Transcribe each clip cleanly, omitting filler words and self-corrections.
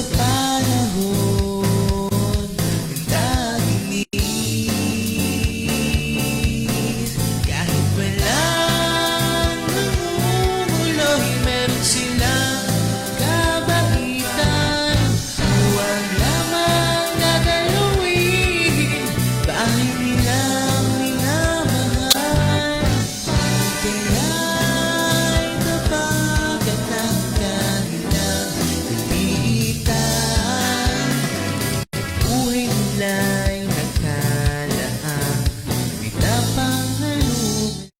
sa panahon ng tag-init. Kahit walang namumuloy, meron silang kabaitan. Huwag lamang dadalawin bahay nilang minamahal. Kaya'y napagat ang kanilang kaliitan. Buhay nila'y nakalaang pinapangalugin.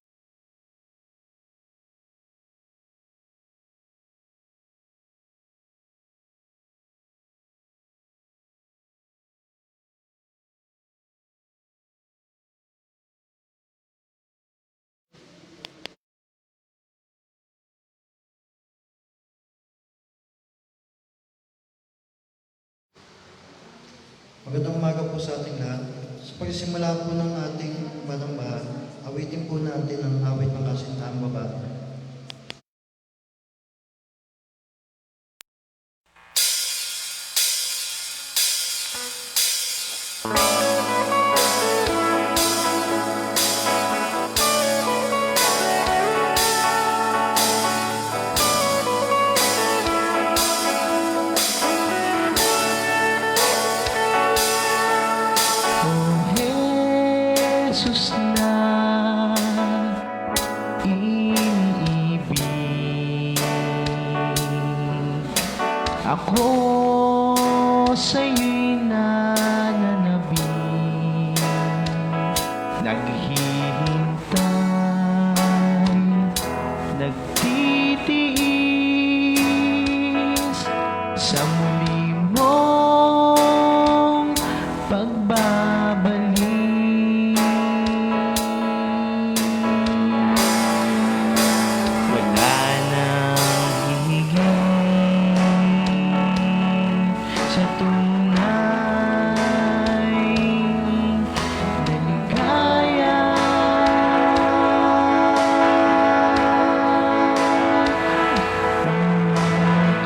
Magandang umaga po sa ating lahat. Sa pagsimula po ng ating balambahan, awitin po natin ang awit ng Kasintahan Babae. Jesus na iniibig, ako sa'yo'y nananabik, naghihintay, nagtitiis sa muli mong pagbabalik. Sa tunay na ligaya,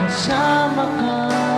kasama ka.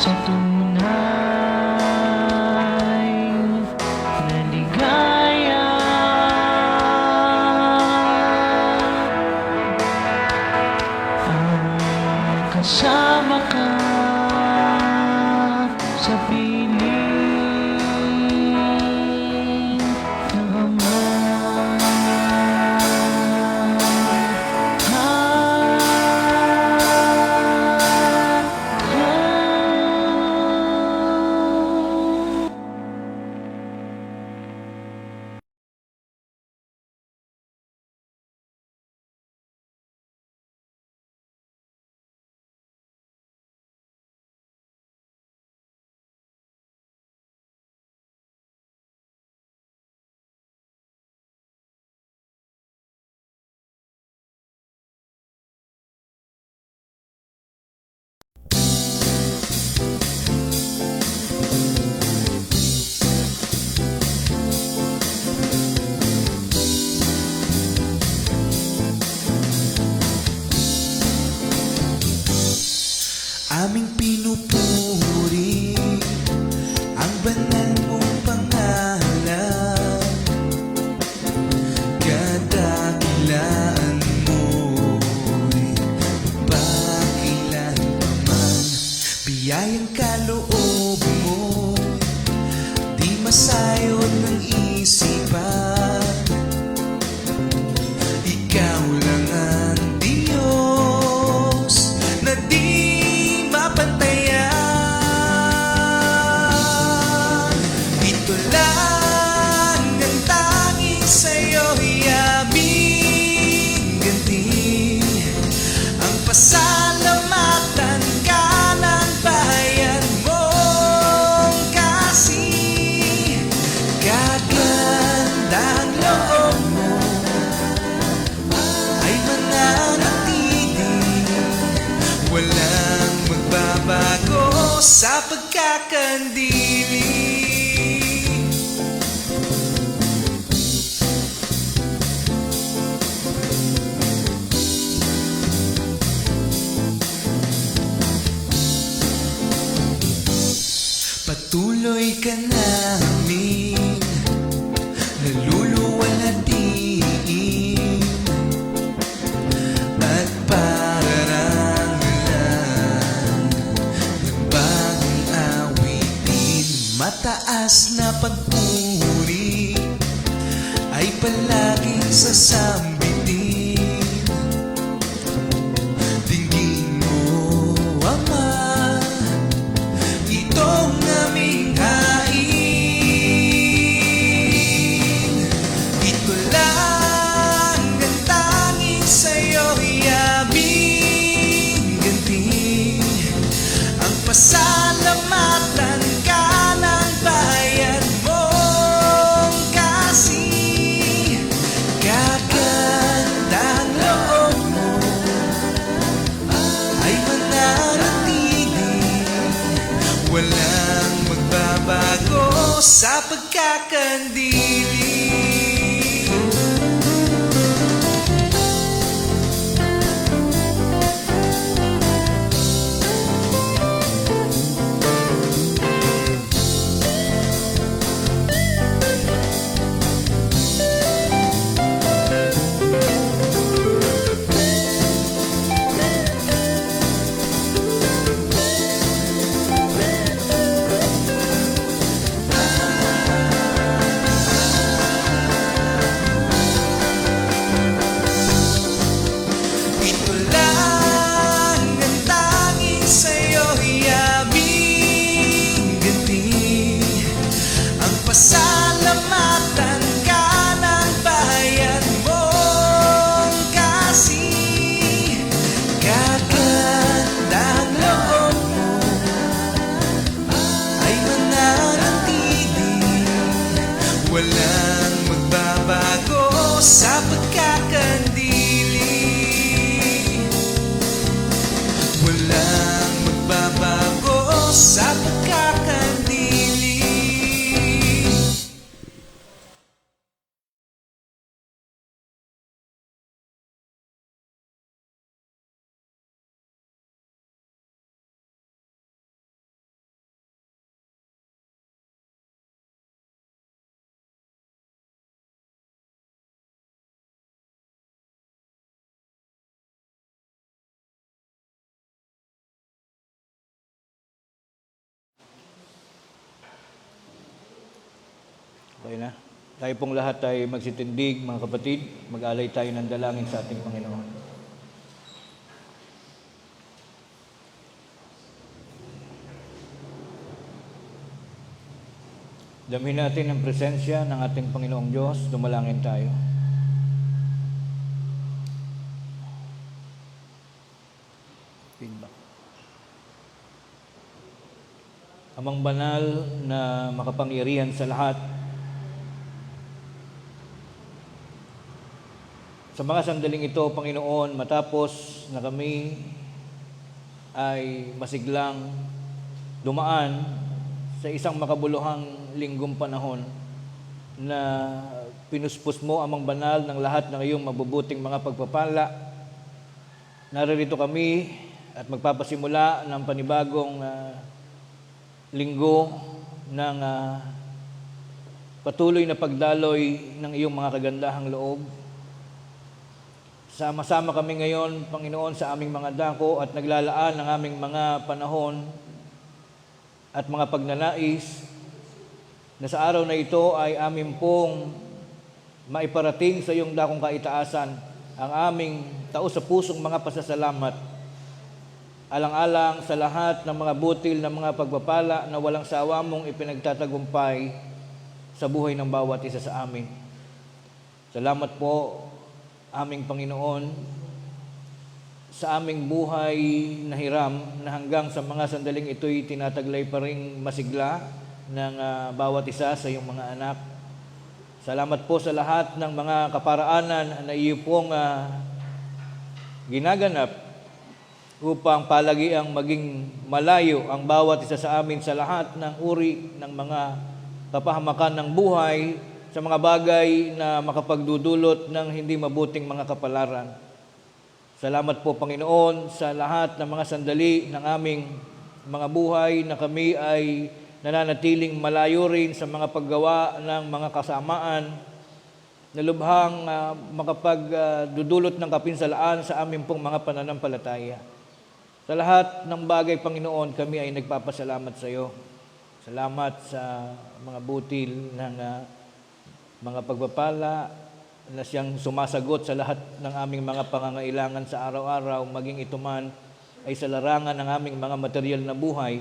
sa tunay na ligaya. Ang kasama ka sa piling ng Ama. Aming pinupuri ang banal mong pangalan. Kadakilaan mo'y magpakilan pa man. Biyayang kaloob mo, di masayod ng isipan. Ikaw lang ang Diyos na di mapantayan. Ito lang ang tanging sa'yo'y aming ganti. Ang pasalamatan ka ng bayan mong kasi. Kagandang loob mo ay mananatili, walang magbabago sa pagkakandili. Patuloy ka namin naluluwalhatiin at pararangalan ng bagong awitin. Mataas na pagpuri ay palaging sasambitin. Dinggin mo, Ama, itong aming hain. Ito lang ang tanging sa'yo'y aming ganti. Ang pasalamatan ka ng bayan mong kasi. Kagandang loob mo ay mananatili, walang magbabago sa pagkakandili. Okay na? Tayo pong lahat ay magsitindig, mga kapatid. Mag-alay tayo ng dalangin sa ating Panginoon. Damhin natin ang presensya ng ating Panginoong Diyos. Dumalangin tayo. Feedback. Amang banal na makapangyarihan sa lahat, sa mga sandaling ito, Panginoon, matapos na kami ay masiglang dumaan sa isang makabuluhang linggong panahon na pinuspos mo amang banal ng lahat ng iyong mabubuting mga pagpapala. Naririto kami at magpapasimula ng panibagong linggo ng patuloy na pagdaloy ng iyong mga kagandahang loob. Sama-sama kami ngayon, Panginoon, sa aming mga dako at naglalaan ng aming mga panahon at mga pagnanais na sa araw na ito ay amin pong maiparating sa iyong dakong kaitaasan ang aming taos sa pusong mga pasasalamat, alang-alang sa lahat ng mga butil na mga pagpapala na walang sawa mong ipinagtatagumpay sa buhay ng bawat isa sa amin. Salamat po, aming Panginoon, sa aming buhay na hiram na hanggang sa mga sandaling ito'y tinataglay pa ring masigla ng bawat isa sa iyong mga anak. Salamat po sa lahat ng mga kaparaanan na iyo pong ginaganap upang palagiang maging malayo ang bawat isa sa amin sa lahat ng uri ng mga kapahamakan ng buhay, sa mga bagay na makapagdudulot ng hindi mabuting mga kapalaran. Salamat po, Panginoon, sa lahat ng mga sandali ng aming mga buhay na kami ay nananatiling malayo rin sa mga paggawa ng mga kasamaan na lubhang makapagdudulot ng kapinsalaan sa aming pong mga pananampalataya. Sa lahat ng bagay, Panginoon, kami ay nagpapasalamat sa iyo. Salamat sa mga butil ng mga pagpapala na siyang sumasagot sa lahat ng aming mga pangangailangan sa araw-araw, maging ito man ay sa larangan ng aming mga material na buhay.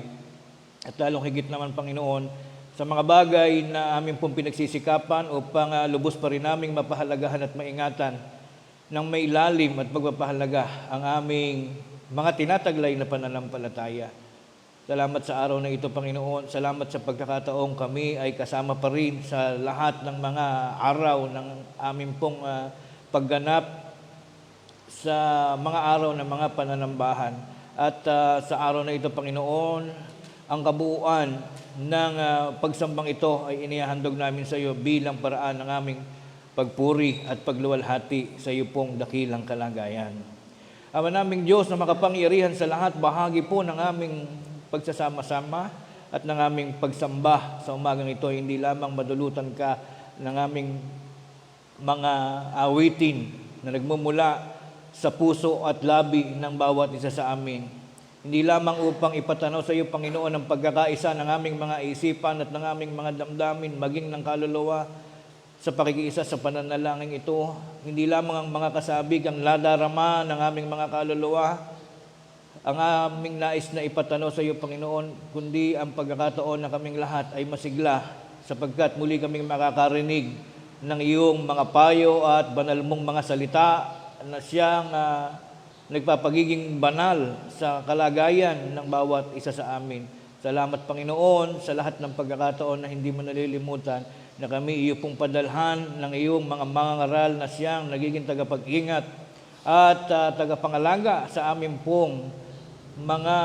At lalong higit naman, Panginoon, sa mga bagay na aming pong pinagsisikapan upang lubos pa rin naming mapahalagahan at maingatan ng may ilalim at magpapahalaga ang aming mga tinataglay na pananampalataya. Salamat sa araw na ito, Panginoon. Salamat sa pagkakataong kami ay kasama pa rin sa lahat ng mga araw ng aming pong pagganap sa mga araw ng mga pananambahan. At sa araw na ito, Panginoon, ang kabuuan ng pagsambang ito ay inihahandog namin sa iyo bilang paraan ng aming pagpuri at pagluwalhati sa iyo pong dakilang kalagayan. Ama naming Diyos na makapangyarihan sa lahat, bahagi po ng aming pagsasama-sama at ng aming pagsamba sa umagang ito, hindi lamang madulutan ka ng aming mga awitin na nagmumula sa puso at labi ng bawat isa sa amin. Hindi lamang upang ipatanaw sa iyo, Panginoon, ang pagkakaisa ng aming mga isipan at ng aming mga damdamin, maging ng kaluluwa sa pakikiisa sa pananalangin ito. Hindi lamang ang mga kasabig ang ladarama ng aming mga kaluluwa, ang aming nais na ipatanaw sa iyo, Panginoon, kundi ang pagkakataon na kaming lahat ay masigla sapagkat muli kaming makakarinig ng iyong mga payo at banal mong mga salita na siyang nagpapagiging banal sa kalagayan ng bawat isa sa amin. Salamat, Panginoon, sa lahat ng pagkakataon na hindi mo nalilimutan na kami iyo pong padalhan ng iyong mga mangangaral na siyang nagiging tagapag-ingat at tagapangalaga sa amin pong mga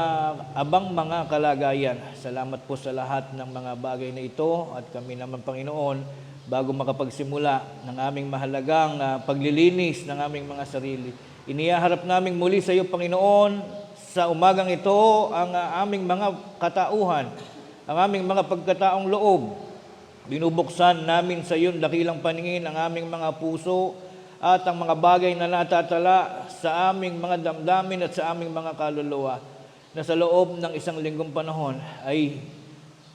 mga kalagayan. Salamat po sa lahat ng mga bagay na ito at kami naman, Panginoon, bago makapagsimula ng aming mahalagang paglilinis ng aming mga sarili, inihaharap namin muli sa iyo, Panginoon, sa umagang ito ang aming mga katauhan, ang aming mga pagkataong loob. Binubuksan namin sa iyo dakilang paningin ang aming mga puso at ang mga bagay na natatala sa aming mga damdamin at sa aming mga kaluluwa, na sa loob ng isang linggong panahon ay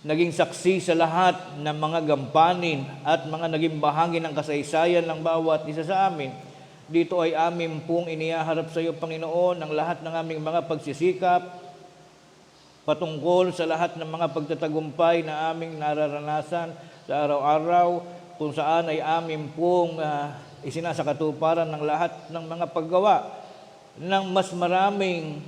naging saksi sa lahat ng mga gampanin at mga naging bahagi ng kasaysayan ng bawat isa sa amin. Dito ay amin pong inihaharap sa iyo, Panginoon, ang lahat ng aming mga pagsisikap patungkol sa lahat ng mga pagtatagumpay na aming nararanasan sa araw-araw, kung saan ay amin pong isinasakatuparan ng lahat ng mga paggawa ng mas maraming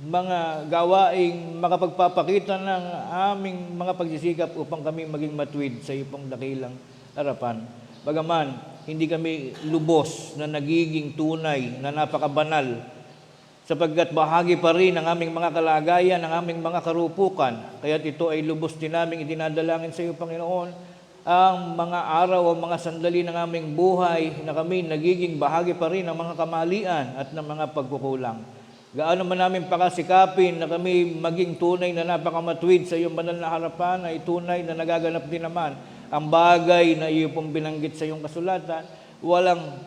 mga gawaing makapagpapakita ng aming mga pagsisikap upang kami maging matuwid sa iyo pong dakilang harapan. Bagaman, hindi kami lubos na nagiging tunay na napakabanal, sapagkat bahagi pa rin ng aming mga kalagayan, ng aming mga karupukan. Kaya't ito ay lubos din namin idinadalangin sa iyo, Panginoon, ang mga araw o mga sandali ng aming buhay na kami nagiging bahagi pa rin ng mga kamalian at ng mga pagkukulang. Gaano man namin pakasikapin na kami maging tunay na napakamatwid sa iyong banal na harapan, ay tunay na nagaganap din naman ang bagay na iyo pong binanggit sa iyong kasulatan. Walang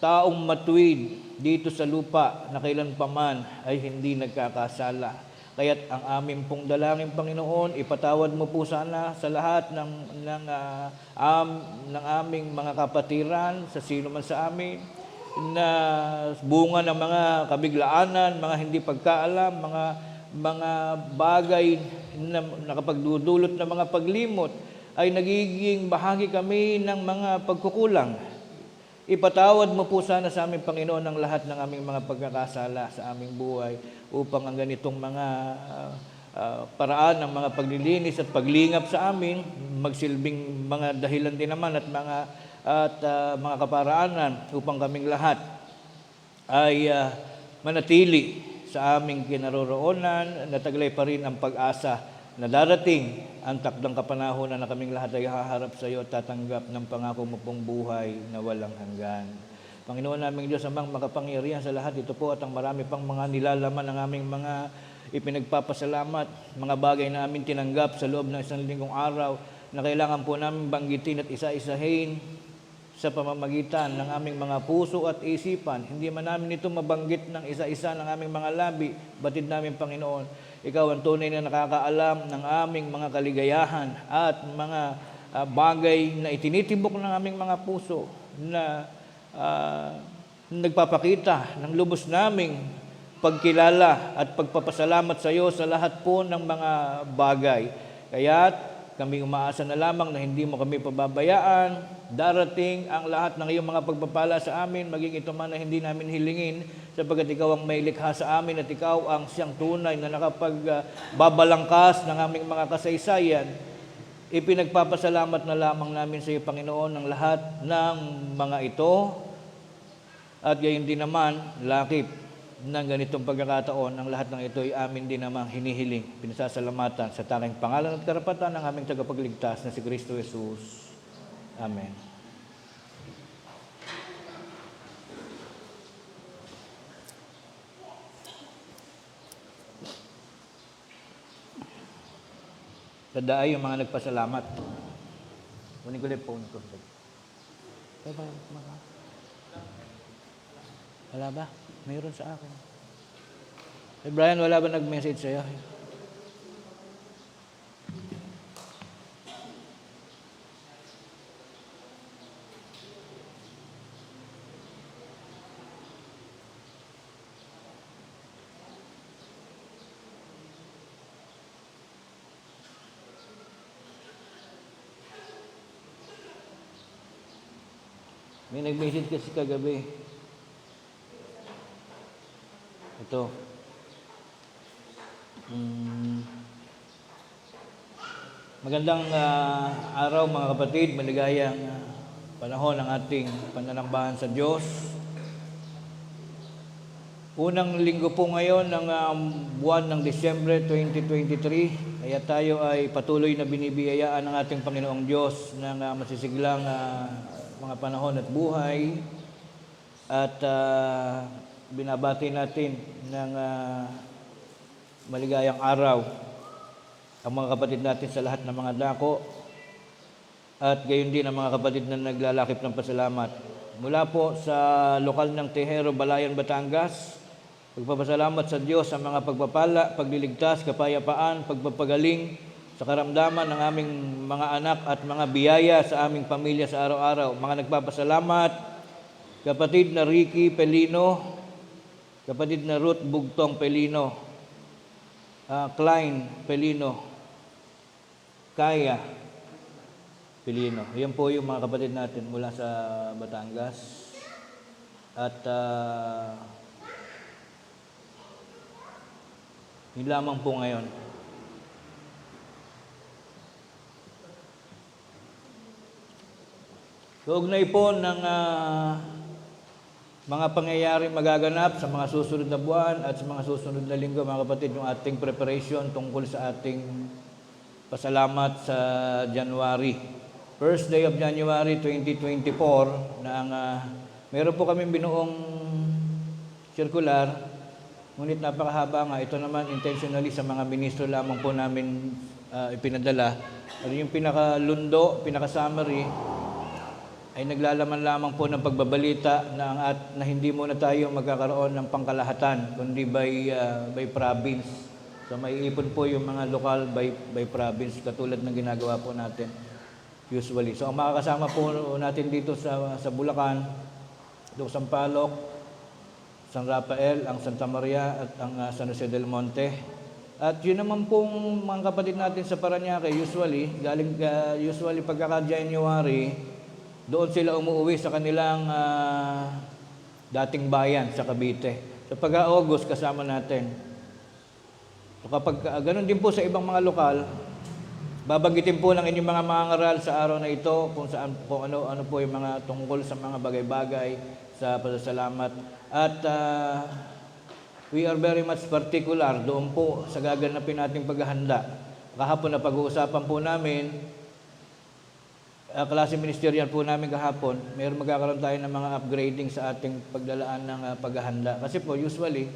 taong matwid dito sa lupa na kailanpaman ay hindi nagkakasala. Kaya't ang aming pong dalangin, Panginoon, ipatawad mo po sana sa lahat ng aming mga kapatiran, sa sino man sa amin, na bunga ng mga kabiglaanan, mga hindi pagkaalam, mga bagay na nakapagdudulot ng mga paglimot, ay nagiging bahagi kami ng mga pagkukulang. Ipatawad mo po sana sa aming Panginoon ang lahat ng aming mga pagkakasala sa aming buhay, upang ang ganitong mga paraan ng mga paglilinis at paglingap sa amin magsilbing mga dahilan din naman at mga kaparaanan upang kaming lahat ay manatili sa aming kinaroroonan, nataglay pa rin ang pag-asa na darating ang takdang kapanahonan na kaming lahat ay haharap sa iyo at tatanggap ng pangako mo pong buhay na walang hanggan. Panginoon naming Diyos, amang makapangyarihan sa lahat, ito po at ang marami pang mga nilalaman ng aming mga ipinagpapasalamat, mga bagay na amin tinanggap sa loob ng isang linggong araw na kailangan po namin banggitin at isa-isahin sa pamamagitan ng aming mga puso at isipan. Hindi man namin ito mabanggit ng isa-isa ng aming mga labi, batid namin, Panginoon, ikaw ang tunay na nakakaalam ng aming mga kaligayahan at mga bagay na itinitibok ng aming mga puso na nagpapakita ng lubos naming pagkilala at pagpapasalamat sa iyo sa lahat po ng mga bagay. Kaya't kami umaasa na lamang na hindi mo kami pababayaan. Darating ang lahat ng iyong mga pagpapala sa amin, maging ito man na hindi namin hilingin, sapagkat ikaw ang may likha sa amin at ikaw ang siyang tunay na nakapagbabalangkas ng aming mga kasaysayan. Ipinagpapasalamat na lamang namin sa iyo, Panginoon, ng lahat ng mga ito. At gayon din naman, lakip ng ganitong pagkakataon, ang lahat ng ito ay amin din namang hinihiling, pinasasalamatan sa tanging pangalan at karapatan ng aming tagapagligtas na si Kristo Jesus. Amen. Tadaay yung mga nagpasalamat. Kunin ko lang phone ko. Wala ba? Mayroon sa akin. Hey Brian, wala ba nag-message sa'yo? May nag-message kasi kagabi. Ito. Magandang araw mga kapatid, maligayang panahon ng ating pananambahan sa Diyos. Unang linggo po ngayon ng buwan ng Disyembre 2023, kaya tayo ay patuloy na binibiyayaan ng ating Panginoong Diyos ng masisiglang mga panahon at buhay. At binabati natin ng maligayang araw ang mga kapatid natin sa lahat ng mga dako at gayon din ang mga kapatid na naglalakip ng pasalamat. Mula po sa lokal ng Tejero, Balayan, Batangas, pagpapasalamat sa Diyos sa mga pagpapala, pagliligtas, kapayapaan, pagpapagaling sa karamdaman ng aming mga anak at mga biyaya sa aming pamilya sa araw-araw. Mga nagpapasalamat, kapatid na Ricky Pelino, kapatid na Ruth Bugtong Pelino, Klein Pelino, Kaya Pelino. Yan po yung mga kapatid natin mula sa Batangas. At yun lamang po ngayon. Kaugnay po ng mga pangyayari magaganap sa mga susunod na buwan at sa mga susunod na linggo, mga kapatid, yung ating preparation tungkol sa ating pasalamat sa January. First day of January 2024 na meron po kaming binuong circular, ngunit napakahaba nga. Ito naman intentionally sa mga ministro lamang po namin ipinadala. Pero yung pinakalundo, pinaka-summary, ay naglalaman lamang po ng pagbabalita na hindi muna tayo magkakaroon ng pangkalahatan, kundi by province. So maiipon po yung mga lokal by province, katulad ng ginagawa po natin usually. So ang makakasama po natin dito sa Bulacan, itong Sampaloc, San Rafael, ang Santa Maria at ang San Jose del Monte. At yun naman pong mga kapatid natin sa Parañaque, usually pagkaka-January, doon sila umuwi sa kanilang dating bayan sa Cavite. So pagka-August, kasama natin. So kapag ganun din po sa ibang mga lokal, babanggitin po ng inyong mga mangaral sa araw na ito kung ano po yung mga tungkol sa mga bagay-bagay sa pasasalamat. At we are very much particular doon po sa gaganapin nating paghahanda. Kahapon na pag-uusapan po namin, klase ministerial po namin kahapon, magkakaroon tayo ng mga upgrading sa ating paglalaan ng paghahanda. Kasi po, usually,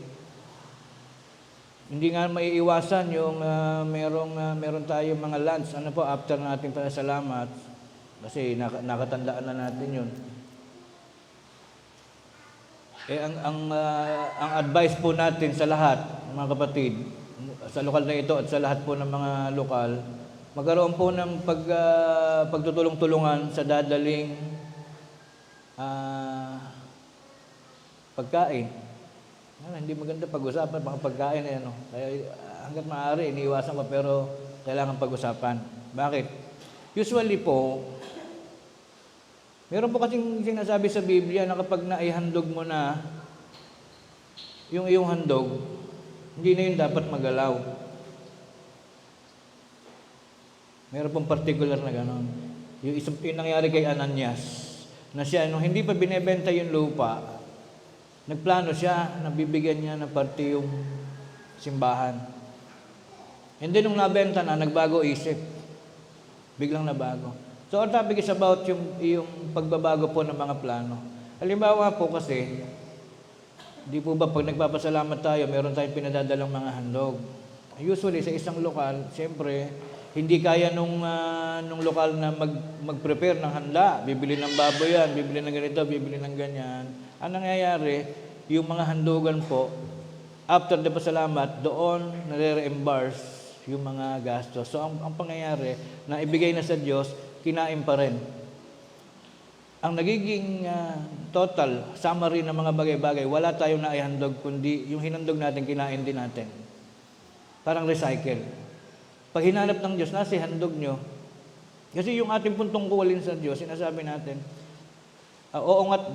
hindi nga maiiwasan yung meron tayo mga lunch, after nating pasalamat, kasi nakatandaan na natin yun. Ang advice po natin sa lahat, mga kapatid, sa lokal na ito at sa lahat po ng mga lokal, magkaroon po ng pagtutulong-tulungan sa dadaling pagkain. Hindi maganda pag-usapan mga pagkain. Kaya hanggat maaari, iniiwasan ko, pero kailangan pag-usapan. Bakit? Usually po, meron po kasing sinasabi sa Biblia na kapag naihandog mo na yung iyong handog, hindi na yun dapat magalaw. Meron pong particular na gano'n. Yung nangyari kay Ananias, na siya, nung hindi pa binebenta yung lupa, nagplano siya, nabibigyan niya ng parte yung simbahan. And then nung nabenta na, nagbago isip. Biglang nabago. So our topic is about yung pagbabago po ng mga plano. Halimbawa po kasi, di po ba pag nagpapasalamat tayo, meron tayong pinadadalang mga handog. Usually sa isang lokal, siyempre, hindi kaya nung lokal na mag-prepare ng handa. Bibili ng baboy yan, bibili ng ganito, bibili ng ganyan. Ang nangyayari, yung mga handugan po, after the pasalamat, doon nare-reimburse yung mga gastos. So ang pangyayari, na ibigay na sa Diyos, kinain pa rin. Ang nagiging total summary ng mga bagay-bagay, wala tayong naihandog, kundi yung hinandog natin, kinain din natin. Parang recycle. Pag hinanap ng Diyos, nasa handog nyo. Kasi yung ating puntong kuwalin sa Diyos, sinasabi natin, oo nga't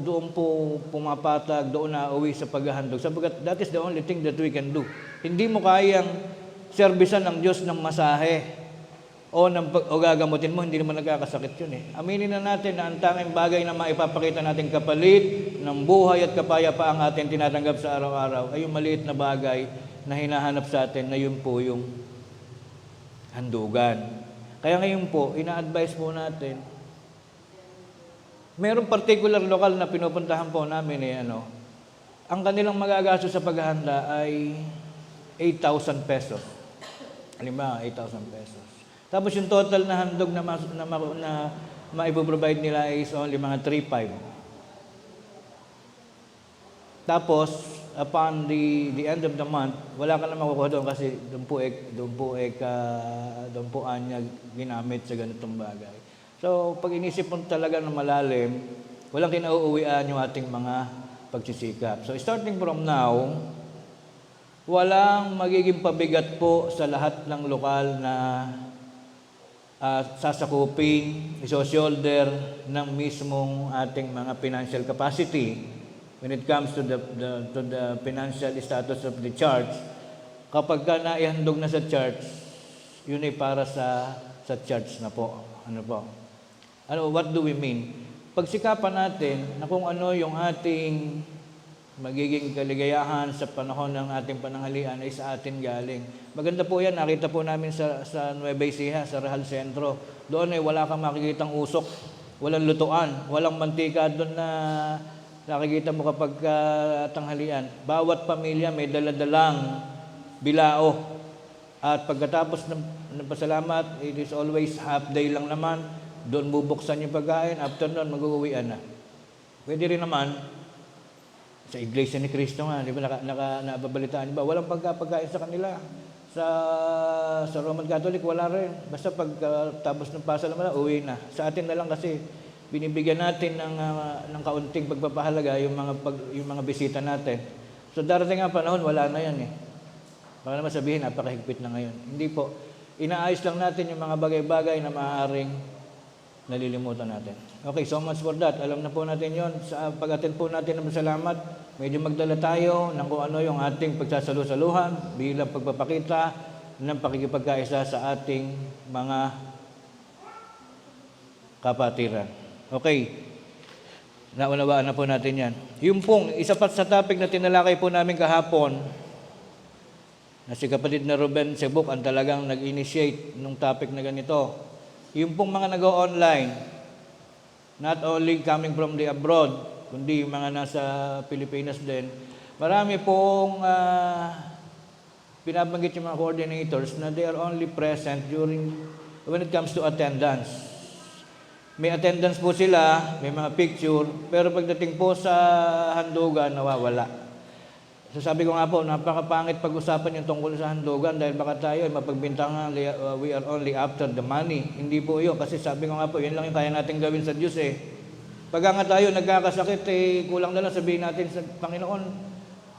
doon po pumapatag, doon na uwi sa paghahandog. Sabagat that is the only thing that we can do. Hindi mo kayang servisan ng Diyos ng masahe o gagamutin mo, hindi naman nagkakasakit yun . Aminin na natin na ang tanging bagay na maipapakita natin kapalit ng buhay at kapayapa ang ating tinatanggap sa araw-araw ay yung maliit na bagay na hinahanap sa atin na yun po yung handugan. Kaya ngayon po, ina-advise po natin, merong particular lokal na pinupuntahan po namin ang kanilang magagastos sa paghahanda ay 8,000 pesos. Halimbawa, 8,000 pesos. Tapos yung total na handog na maipoprovide nila is only mga 3,500. Tapos, upon the end of the month, wala ka na makukuha doon kasi doon po anya ginamit sa ganitong bagay. So, pag inisip mo talaga ng malalim, walang kinauuwian yung ating mga pagsisikap. So, starting from now, walang magiging pabigat po sa lahat ng lokal na sasakupin, iso-shoulder ng mismong ating mga financial capacity when it comes to the financial status of the church. Kapag ka naihandog na sa church, yun ay para sa church na po. What do we mean? Pagsikapan natin na kung ano yung ating magiging kaligayahan sa panahon ng ating pananghalian ay sa atin galing. Maganda po yan, nakita po namin sa Nueva Ecija, sa Rahal Centro. Doon ay wala kang makikitang usok, walang lutuan, walang mantika doon na nakikita mo kapag tanghalian. Bawat pamilya may daladalang bilao. At pagkatapos ng pasalamat, it is always half day lang naman. Doon bubuksan yung pagkain, after noon mag-uwian na. Pwede rin naman, sa Iglesia ni Cristo nga, di ba, nababalitaan ba? Walang pagkain sa kanila. Sa Roman Catholic, wala rin. Basta pagtapos ng pasalamatan, uwi na. Sa atin na lang kasi, binibigyan natin ng kaunting pagpapahalaga yung mga bisita natin. So darating nga panahon, wala na yan eh. Baka naman sabihin, napakahigpit na ngayon. Hindi po. Inaayos lang natin yung mga bagay-bagay na maaaring nalilimutan natin. Okay, so much for that. Alam na po natin yon. Sa pag-attend po natin ng salamat, medyo magdala tayo ng kung ano yung ating pagsasalu-saluhan bilang pagpapakita ng pakikipagkaisa sa ating mga kapatiran. Okay, naunawaan na po natin yan. Yung pong, isa pa sa topic na tinalakay po namin kahapon, na si kapatid na Ruben Sebuk ang talagang nag-initiate nung topic na ganito. Yung pong mga nag-online, not only coming from the abroad, kundi yung mga nasa Pilipinas din, marami pong pinabanggit yung mga coordinators na they are only present when it comes to attendance. May attendance po sila, may mga picture, pero pagdating po sa handugan, nawawala. So sabi ko nga po, napakapangit pag-usapan yung tungkol sa handugan dahil baka tayo ay mapagbintangan, we are only after the money. Hindi po yun, kasi sabi ko nga po, yun lang yung kaya natin gawin sa Diyos eh. Pag nga tayo nagkakasakit, kulang na lang sabihin natin sa Panginoon,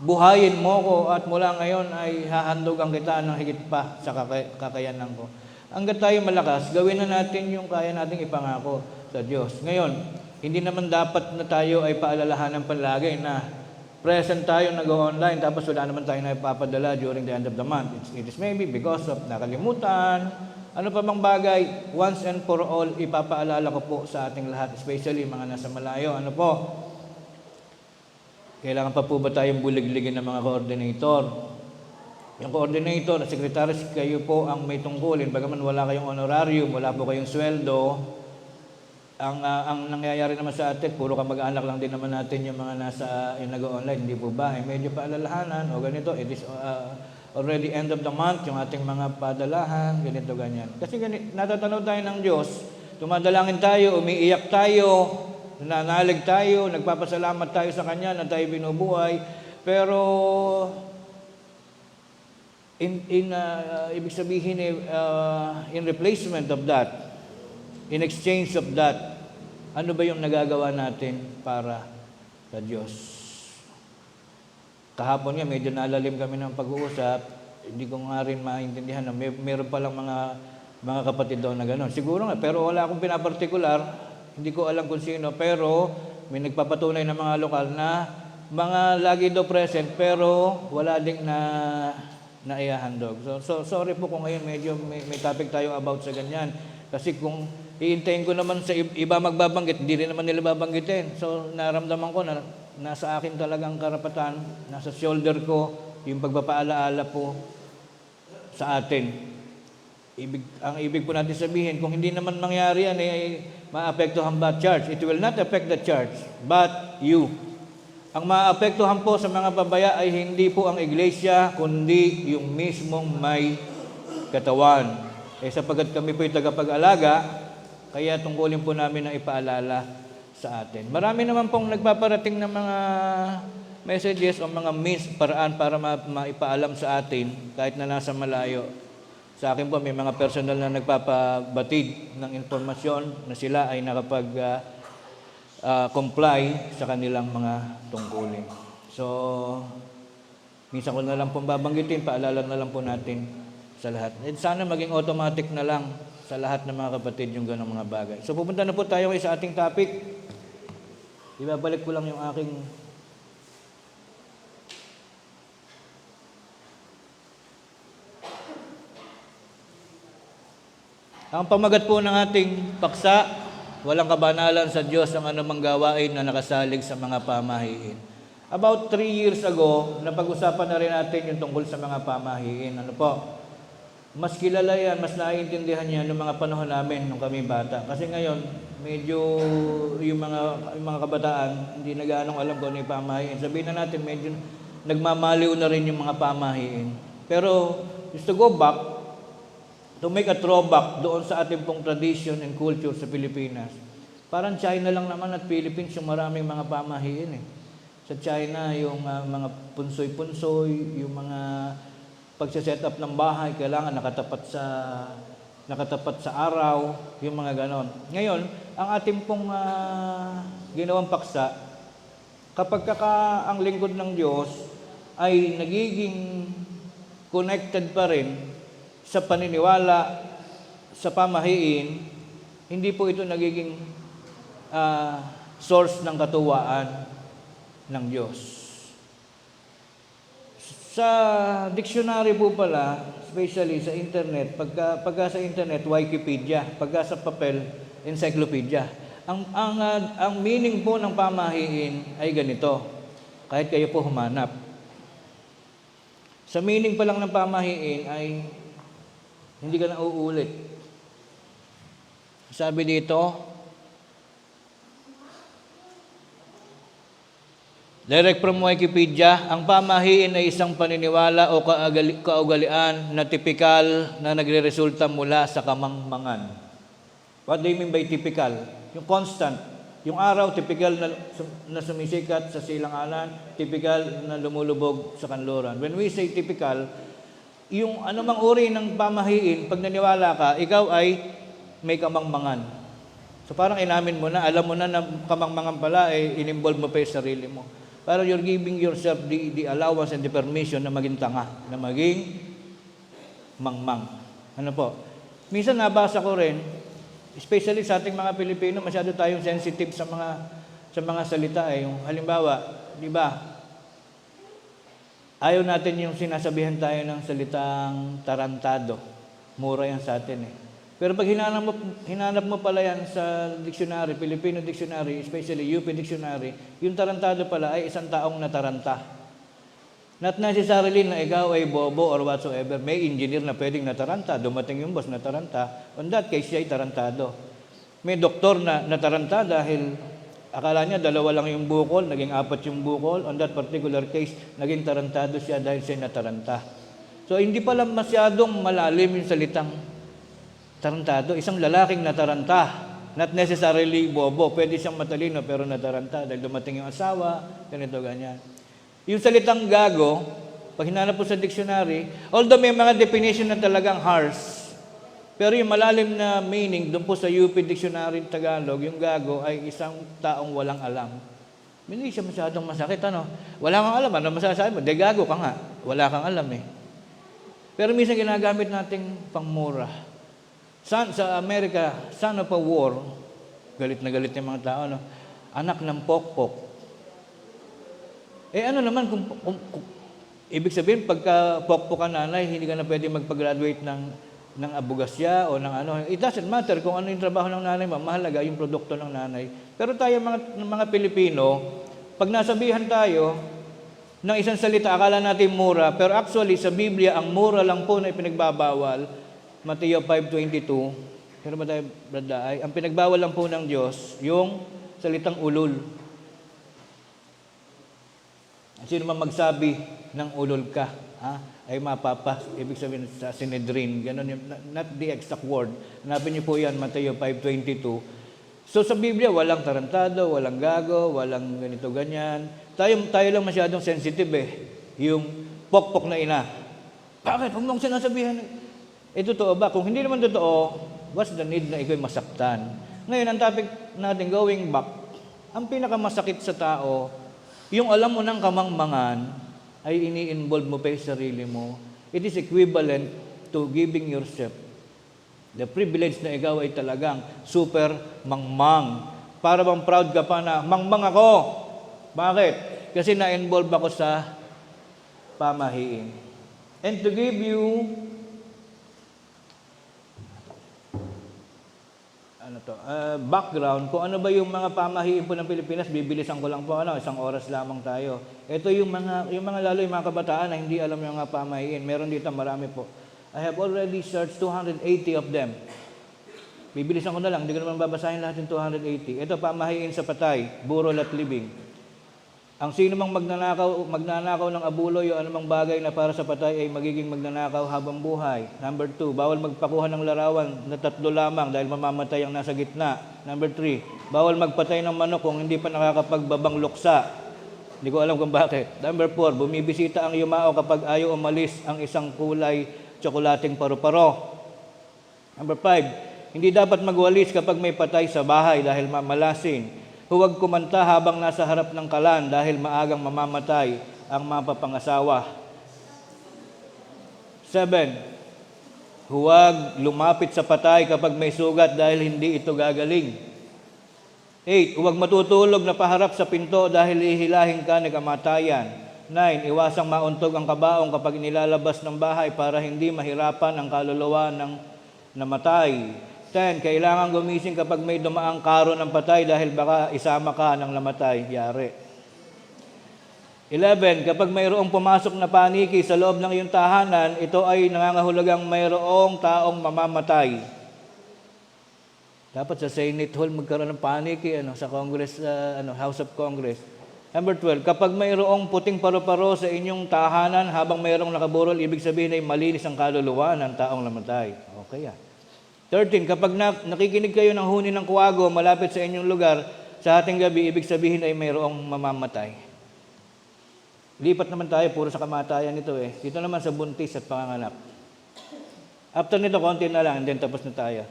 buhayin mo ko at mula ngayon ay hahandugan kita ng higit pa sa kakayanan ko. Hanggat tayo malakas, gawin na natin yung kaya nating ipangako sa Diyos. Ngayon, hindi naman dapat na tayo ay paalalahanan palagi na present tayo nag-online tapos wala naman tayo na ipapadala during the end of the month. It is maybe because of nakalimutan, ano pa bang bagay, once and for all, ipapaalala ko po sa ating lahat, especially mga nasa malayo. Ano po? Kailangan pa po ba tayong buligligin ng mga coordinator? Yung coordinator, secretaries, kayo po ang may tungkulin. Bagaman wala kayong honorarium, wala po kayong sweldo. Ang nangyayari naman sa atin, puro kamag-anak lang din naman natin yung mga yung nag-online, hindi po ba? Medyo paalalahanan, o ganito, it is already end of the month, yung ating mga padalahan, ganito, ganyan. Kasi natatanaw tayo ng Diyos, tumadalangin tayo, umiiyak tayo, nanalig tayo, nagpapasalamat tayo sa Kanya na tayo binubuhay, pero ibig sabihin, in replacement of that, in exchange of that, ano ba yung nagagawa natin para sa Diyos? Kahapon nga, medyo nalalim kami ng pag-uusap, hindi ko nga rin maintindihan na meron palang mga kapatid daw na gano'n. Siguro nga, pero wala akong pinapartikular, hindi ko alam kung sino, pero may nagpapatunay ng mga lokal na mga lagi daw present, pero wala ding na iahandog. So sorry po kung ngayon medyo may topic tayo about sa ganyan. Kasi kung iintayin ko naman sa iba magbabanggit, hindi rin naman nila babanggitin. So, naramdaman ko na nasa akin talagang karapatan, nasa shoulder ko, yung pagpapaalaala po sa atin. Ang ibig po natin sabihin, kung hindi naman mangyari yan, maapektuhan ba church? It will not affect the church, but you. Ang maapektuhan po sa mga babaya ay hindi po ang iglesia, kundi yung mismong may katawan. Sapagkat kami po yung tagapag-alaga, kaya tungkulin po namin na ipaalala sa atin. Marami naman pong nagpaparating ng mga messages o mga means, paraan para maipaalam sa atin kahit na nasa malayo. Sa akin po, may mga personal na nagpapabatid ng informasyon na sila ay nakapag-comply sa kanilang mga tungkulin. So, minsan ko na lang pong babanggitin, paalala na lang po natin sa lahat. And sana maging automatic na lang sa lahat ng mga kapatid yung ganong mga bagay. So, pupunta na po tayo sa ating topic. Ibabalik ko lang yung aking ang pamagat po ng ating paksa, walang kabanalan sa Diyos ang anumang gawain na nakasalig sa mga pamahiin. About 3 years ago, napag-usapan na rin natin yung tungkol sa mga pamahiin. Ano po? Mas kilala yan, mas naiintindihan yan noong mga panahon namin nung kami bata. Kasi ngayon, medyo yung mga kabataan, hindi na gaano alam kung ano yung pamahiin. Sabihin na natin, medyo nagmamaliw na rin yung mga pamahiin. Pero, just to go back, to make a throwback doon sa ating pong tradition and culture sa Pilipinas. Parang China lang naman at Philippines yung maraming mga pamahiin eh. Sa China, yung mga punsoy-punsoy, yung mga pagsiset up ng bahay, kailangan nakatapat sa araw, yung mga ganon. Ngayon, ang ating pong ginawang paksa, kapag ang lingkod ng Diyos ay nagiging connected pa rin sa paniniwala, sa pamahiin, hindi po ito nagiging source ng katuwaan ng Diyos. Sa dictionary po pala, especially sa internet, pagka sa internet, Wikipedia, pagka sa papel, encyclopedia. Ang meaning po ng pamahiin ay ganito, kahit kayo po humanap. Sa meaning pa lang ng pamahiin ay hindi ka na uulit. Sabi dito, direct from Wikipedia, ang pamahiin ay isang paniniwala o kaugalian na tipikal na nagre-resulta mula sa kamangmangan. What do you mean by typical? Yung constant. Yung araw, typical na sumisikat sa silanganan, typical na lumulubog sa kanluran. When we say typical, yung anumang uri ng pamahiin, pag naniwala ka, ikaw ay may kamangmangan. So parang inamin mo na, alam mo na na kamangmangan pala, in-involve mo pa yung sarili mo. Pero you're giving yourself the allowance and the permission na maging tanga, na maging mangmang. Ano po? Minsan nabasa ko rin, especially sa ating mga Pilipino, masyado tayong sensitive sa mga salita. Yung halimbawa, di ba, ayaw natin yung sinasabihan tayo ng salitang tarantado. Mura yan sa atin eh. Pero pag hinanap mo pala yan sa dictionary, Filipino dictionary, especially UP dictionary, yung tarantado pala ay isang taong nataranta. Not necessarily na ikaw ay bobo or whatsoever. May engineer na pwedeng nataranta. Dumating yung boss nataranta. On that case, siya ay tarantado. May doktor na nataranta dahil akala niya 2 lang yung bukol, naging 4 yung bukol. On that particular case, naging tarantado siya dahil siya nataranta. So, hindi pala masyadong malalim yung salitang tarantado. Isang lalaking nataranta, not necessarily bobo. Pwede siyang matalino pero nataranta dahil dumating yung asawa, ganito, ganyan. Yung salitang gago, pag hinanap po sa dictionary, although may mga definition na talagang harsh, pero yung malalim na meaning, doon po sa UP Dictionary Tagalog, yung gago ay isang taong walang alam. Hindi siya masyadong masakit, ano? Wala kang alam, ano masasabi mo? De gago ka nga. Wala kang alam eh. Pero minsan ginagamit nating pangmura. Sa Amerika, son of a war, galit na galit yung mga tao, no? Anak ng pokpok. Ano naman, kung ibig sabihin, pagka pokpok ka nanay, hindi ka na pwede magpag-graduate ng abogasya o ng ano. It doesn't matter kung ano yung trabaho ng nanay mo, mahalaga yung produkto ng nanay. Pero tayo mga Pilipino, pag nasabihan tayo ng isang salita, akala natin mura, pero actually sa Biblia, ang mura lang po na ipinagbabawal, Mateo 5:22, pero ba tayo, brada, ay ang pinagbawal lang po ng Diyos, yung salitang ulol. Sino man magsabi ng ulol ka, ay mapapa, ibig sabihin sa Sinedrin, ganun yung, not the exact word. Hanapin niyo po yan, Mateo 5:22. So sa Biblia, walang tarantado, walang gago, walang ganito, ganyan. tayo lang masyadong sensitive eh. Yung pokpok na ina. Bakit? Huwag mong sinasabihan. Totoo ba? Kung hindi naman totoo, what's the need na ikaw masaktan? Ngayon, ang topic natin, going back, ang pinakamasakit sa tao, yung alam mo ng kamangmangan, ay ini-involve mo pa yung sarili mo. It is equivalent to giving yourself the privilege na ikaw ay talagang super mangmang. Para bang proud ka pa na, mangmang ako. Bakit? Kasi na-involve ako sa pamahiin. And to give you background, kung ano ba yung mga pamahiin po ng Pilipinas, bibilisan ko lang po, isang oras lamang tayo. Ito yung mga lalo yung mga kabataan na hindi alam yung mga pamahiin. Meron dito, marami po. I have already searched 280 of them. Bibilisan ko na lang, hindi ko naman babasahin lahat yung 280. Ito, pamahiin sa patay, burol at libing. Ang sino mang magnanakaw ng abuloy o anumang bagay na para sa patay ay magiging magnanakaw habang buhay. Number 2, bawal magpakuha ng larawan na 3 lamang dahil mamamatay ang nasa gitna. Number 3, bawal magpatay ng manok kung hindi pa nakakapagbabang luksa. Hindi ko alam kung bakit. Number 4, bumibisita ang yumao kapag ayaw umalis ang isang kulay tsokolating paru-paro. Number 5, hindi dapat magwalis kapag may patay sa bahay dahil mamalasin. Huwag kumanta habang nasa harap ng kalan dahil maagang mamamatay ang mapapangasawa. 7. Huwag lumapit sa patay kapag may sugat dahil hindi ito gagaling. 8. Huwag matutulog na paharap sa pinto dahil ihilahin ka ng kamatayan. 9. Iwasang mauntog ang kabaong kapag nilalabas ng bahay para hindi mahirapan ang kaluluwa ng namatay. 10. Kailangan gumising kapag may dumaang karo ng patay dahil baka isama ka ng namatay. Yari. 11. Kapag mayroong pumasok na paniki sa loob ng iyong tahanan, ito ay nangangahulugang mayroong taong mamamatay. Dapat sa Senate Hall magkaroon ng paniki sa Congress, House of Congress. Number 12. Kapag mayroong puting paru-paro sa inyong tahanan habang mayroong nakaburol, ibig sabihin ay malinis ang kaluluwa ng taong namatay. Okay 13. Kapag nakikinig kayo ng huni ng kuwago malapit sa inyong lugar sa hating gabi, ibig sabihin ay mayroong mamamatay. Lipat naman tayo, puro sa kamatayan ito eh. Dito naman sa buntis at panganganak. After nito, konti na lang, and then tapos na tayo.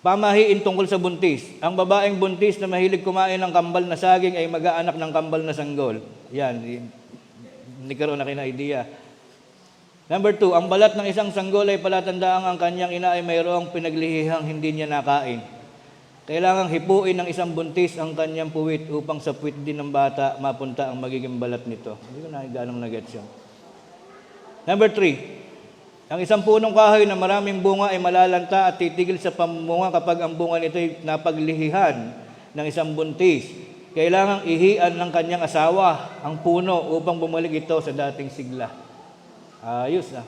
Pamahiin tungkol sa buntis. Ang babaeng buntis na mahilig kumain ng kambal na saging ay mag-aanak ng kambal na sanggol. Yan, hindi karoon na kayo na idea. Number 2, ang balat ng isang sanggol ay palatandaang ang kanyang ina ay mayroong pinaglihihang hindi niya nakain. Kailangang hipuin ng isang buntis ang kanyang puwit upang sa puwit din ng bata mapunta ang magiging balat nito. Hindi ko na ganong nagets yun. Number 3, ang isang punong kahoy na maraming bunga ay malalanta at titigil sa pamunga kapag ang bunga nito ay napaglihihan ng isang buntis. Kailangang ihian ng kanyang asawa ang puno upang bumalik ito sa dating sigla. Ayos na.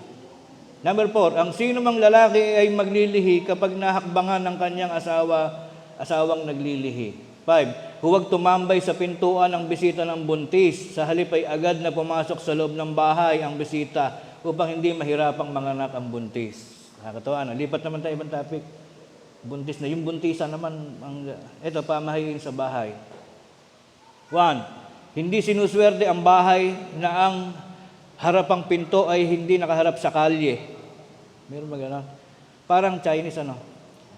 Number 4, ang sino mang lalaki ay maglilihi kapag nahakbangan ng kanyang asawang naglilihi. 5, huwag tumambay sa pintuan ng bisita ng buntis. Sa halip ay agad na pumasok sa loob ng bahay ang bisita upang hindi mahirapang manganak ang buntis. Nakakatawa. Lipat naman tayo ibang topic. Buntis na. Yung buntisan naman, ito, pamahiin sa bahay. 1, hindi sinuswerte ang bahay na ang harapang pinto ay hindi nakaharap sa kalye. Meron ba gano'n? Parang Chinese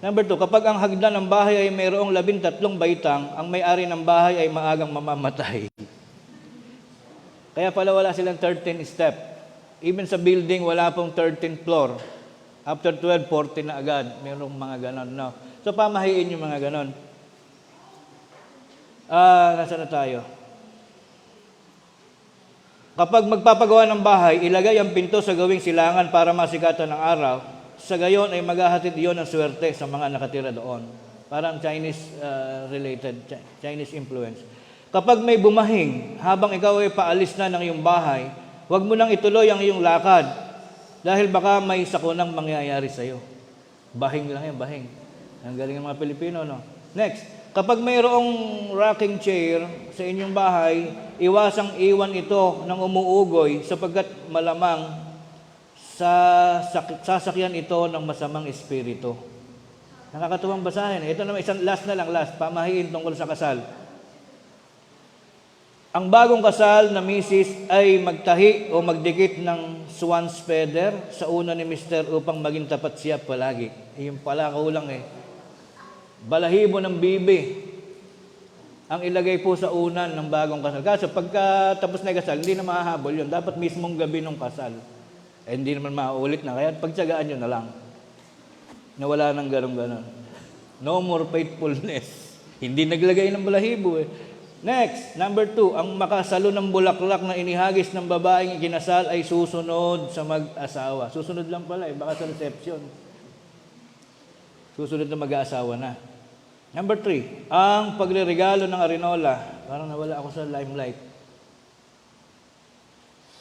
Number 2, kapag ang hagdan ng bahay ay mayroong 13 baitang, ang may-ari ng bahay ay maagang mamamatay. Kaya pala wala silang 13 step. Even sa building, wala pong 13th floor. After 12, 14 na agad. Merong mga gano'n. So pamahiin yung mga gano'n. Nasaan na tayo? Kapag magpapagawa ng bahay, ilagay ang pinto sa gawing silangan para masikatan ng araw. Sa gayon ay maghahatid iyon ng swerte sa mga nakatira doon. Parang Chinese-related, Chinese influence. Kapag may bumahing, habang ikaw ay paalis na ng iyong bahay, huwag mo nang ituloy ang iyong lakad dahil baka may sakunang mangyayari sa iyo. Bahing lang yan, bahing. Ang galing ng mga Pilipino, Next. Kapag mayroong rocking chair sa inyong bahay, iwasang iwan ito ng umuugoy sapagkat malamang sasakyan ito ng masamang espiritu. Nakakatuwang basahin. Ito naman, last, pamahiin tungkol sa kasal. ang bagong kasal na misis ay magtahi o magdikit ng swan's feather sa una ni Mister upang maging tapat siya palagi. Yung pala kulang eh. Balahibo ng bibi ang ilagay po sa unan ng bagong kasal. Kaso pagka tapos na yung kasal, hindi na mahahabol yun. Dapat mismong gabi ng kasal. Eh, hindi naman maulit na. Kaya pagtsagaan nyo na lang. Nawala ng ganun-ganon. No more faithfulness. Hindi naglagay ng balahibo eh. Next, number 2, ang makasalo ng bulaklak na inihagis ng babaeng ikinasal ay susunod sa mag-asawa. Susunod lang pala eh, baka sa reception. Susunod na mag-aasawa na. Number 3, ang pagre-regalo ng arinola. Parang nawala ako sa limelight.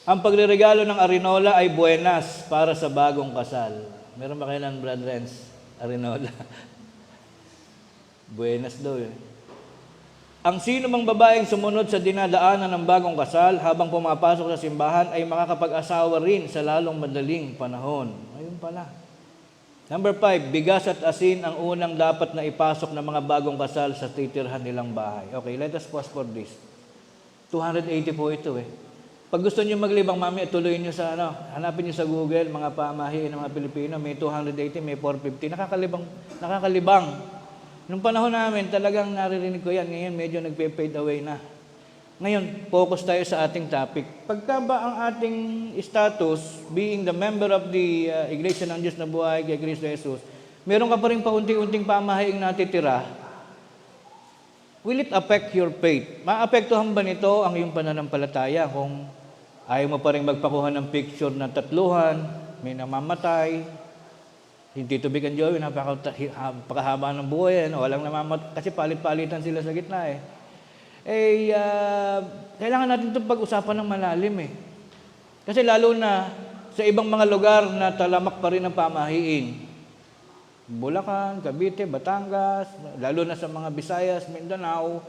Ang pagre-regalo ng arinola ay buenas para sa bagong kasal. Meron ba kayo ng Brad Renz? Arinola. Buenas daw eh. Ang sino mang babaeng sumunod sa dinadaanan ng bagong kasal habang pumapasok sa simbahan ay makakapag-asawa rin sa lalong madaling panahon. Ayun pala. Number 5, bigas at asin ang unang dapat na ipasok ng mga bagong kasal sa titirhan nilang bahay. Okay, let us pause for this. 280 po ito eh. Pag gusto niyo maglibang, mami, tuloy niyo sa hanapin niyo sa Google, mga pamahiin ng mga Pilipino, may 280, may 450. Nakakalibang. Nung panahon namin, talagang naririnig ko yan. Ngayon, medyo nagpe-fade away na. Ngayon, focus tayo sa ating topic. Pagka ba ang ating status, being the member of the Iglesia ng Diyos na buhay kay Kristo Jesus, meron ka pa rin paunti-unting pamahiing natitira, will it affect your faith? Maapektuhan ba nito ang iyong pananampalataya kung ayaw mo pa rin magpakuha ng picture na tatluhan, may namamatay, hindi tubig ang Joey, napakahaba ng buhay, walang namamatay, kasi palit-palitan sila sa gitna eh. Kailangan natin itong pag-usapan ng malalim eh. Kasi lalo na sa ibang mga lugar na talamak pa rin ang pamahiin. Bulacan, Cavite, Batangas, lalo na sa mga Visayas, Mindanao,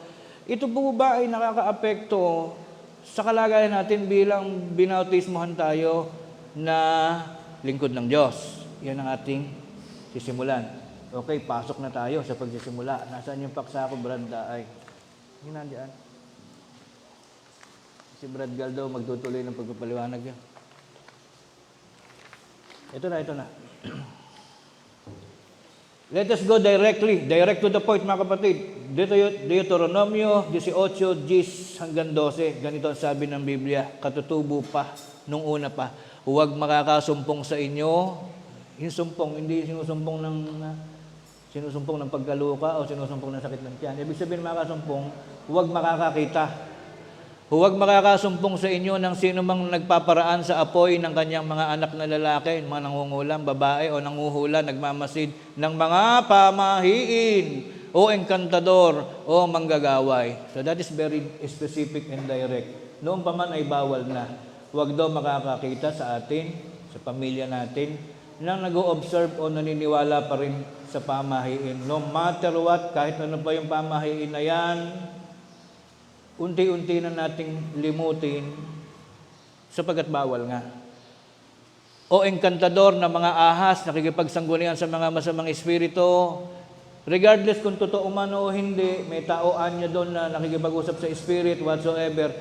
ito po ba ay nakakaapekto sa kalagayan natin bilang binautismohan tayo na lingkod ng Diyos? Yan ang ating sisimulan. Okay, pasok na tayo sa pagsisimula. Nasaan yung paksa ko, Brad Daay? Yung nandiyan. Si Brad Galdo magtutuloy ng pagpapaliwanag yan. Ito na. Let us go direct to the point, mga kapatid. Deuteronomio 18:10 hanggang 12. Ganito ang sabi ng Biblia, katutubo pa, nung una pa. Huwag makakasumpong sa inyo. Yung sumpong, hindi sinusumpong ng pagkaluka o sinusumpong ng sakit ng tiyan. Ibig sabihin makasumpong, huwag makakakita. Huwag makakasumpong sa inyo ng sino mang nagpaparaan sa apoy ng kanyang mga anak na lalaki, mga nangungulam, babae o nanguhula, nagmamasid ng mga pamahiin o engkantador o manggagaway. So that is very specific and direct. Noon pa man ay bawal na. Huwag daw makakakita sa atin, sa pamilya natin, nang nag-o-observe o naniniwala pa rin sa pamahiin. No matter what, kahit ano pa yung pamahiin na yan, unti-unti na nating limutin sapagkat bawal nga. O engkantador na mga ahas, nakikipagsanggulian sa mga masamang espiritu, regardless kung totoo man o hindi, may taoan niya doon na nakikipag-usap sa spirit, whatsoever,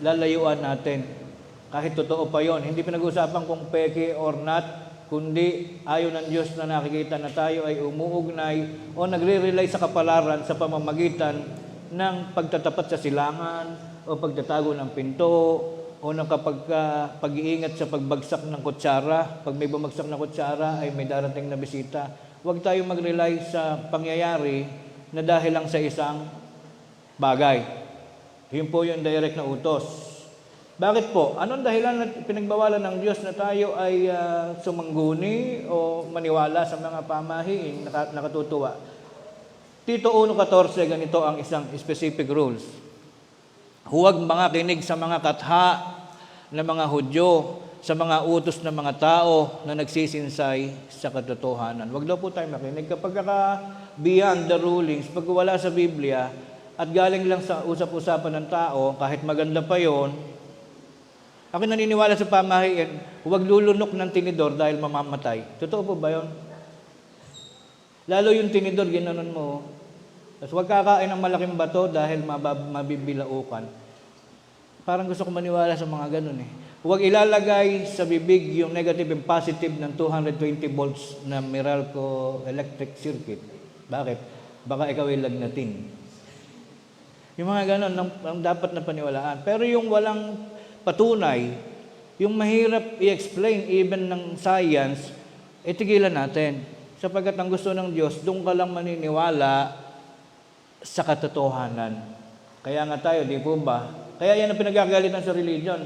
lalayuan natin. Kahit totoo pa yon, hindi pinag-usapan kung peke or not, kundi ayon ng Diyos na nakikita na tayo ay umuugnay o nagre-rely sa kapalaran sa pamamagitan ng pagtatapat sa silangan o pagtatago ng pinto o ng pag-iingat sa pagbagsak ng kutsara. Pag may bumagsak na kutsara ay may darating na bisita. Huwag tayong mag-rely sa pangyayari na dahil lang sa isang bagay. Yun po yung direct na utos. Bakit po? Anong dahilan na pinagbawalan ng Diyos na tayo ay sumangguni o maniwala sa mga pamahiin nakatutuwa? Tito 1:14, ganito ang isang specific rules. Huwag mga kinig sa mga katha ng mga Hudyo, sa mga utos ng mga tao na nagsisinsay sa katotohanan. Huwag daw po tayo makinig. Kapag beyond the rulings, pag wala sa Biblia at galing lang sa usap-usapan ng tao, kahit maganda pa yon, ako naniniwala sa pamahiin, huwag lulunok ng tinidor dahil mamamatay. Totoo po ba yun? Lalo yung tinidor, ginanon mo. Tapos huwag kakain ng malaking bato dahil mabibilaukan. Parang gusto ko maniwala sa mga ganun eh. Huwag ilalagay sa bibig yung negative and positive ng 220 volts na Meralco electric circuit. Bakit? Baka ikaw ay lagnatin. Yung mga ganun ang dapat na paniwalaan. Pero yung walang patunay, yung mahirap i-explain even ng science, tigilan natin. Sapagkat ang gusto ng Diyos, doon ka lang maniniwala sa katotohanan. Kaya nga tayo, di po ba? Kaya yan ang pinagagalitan sa religion.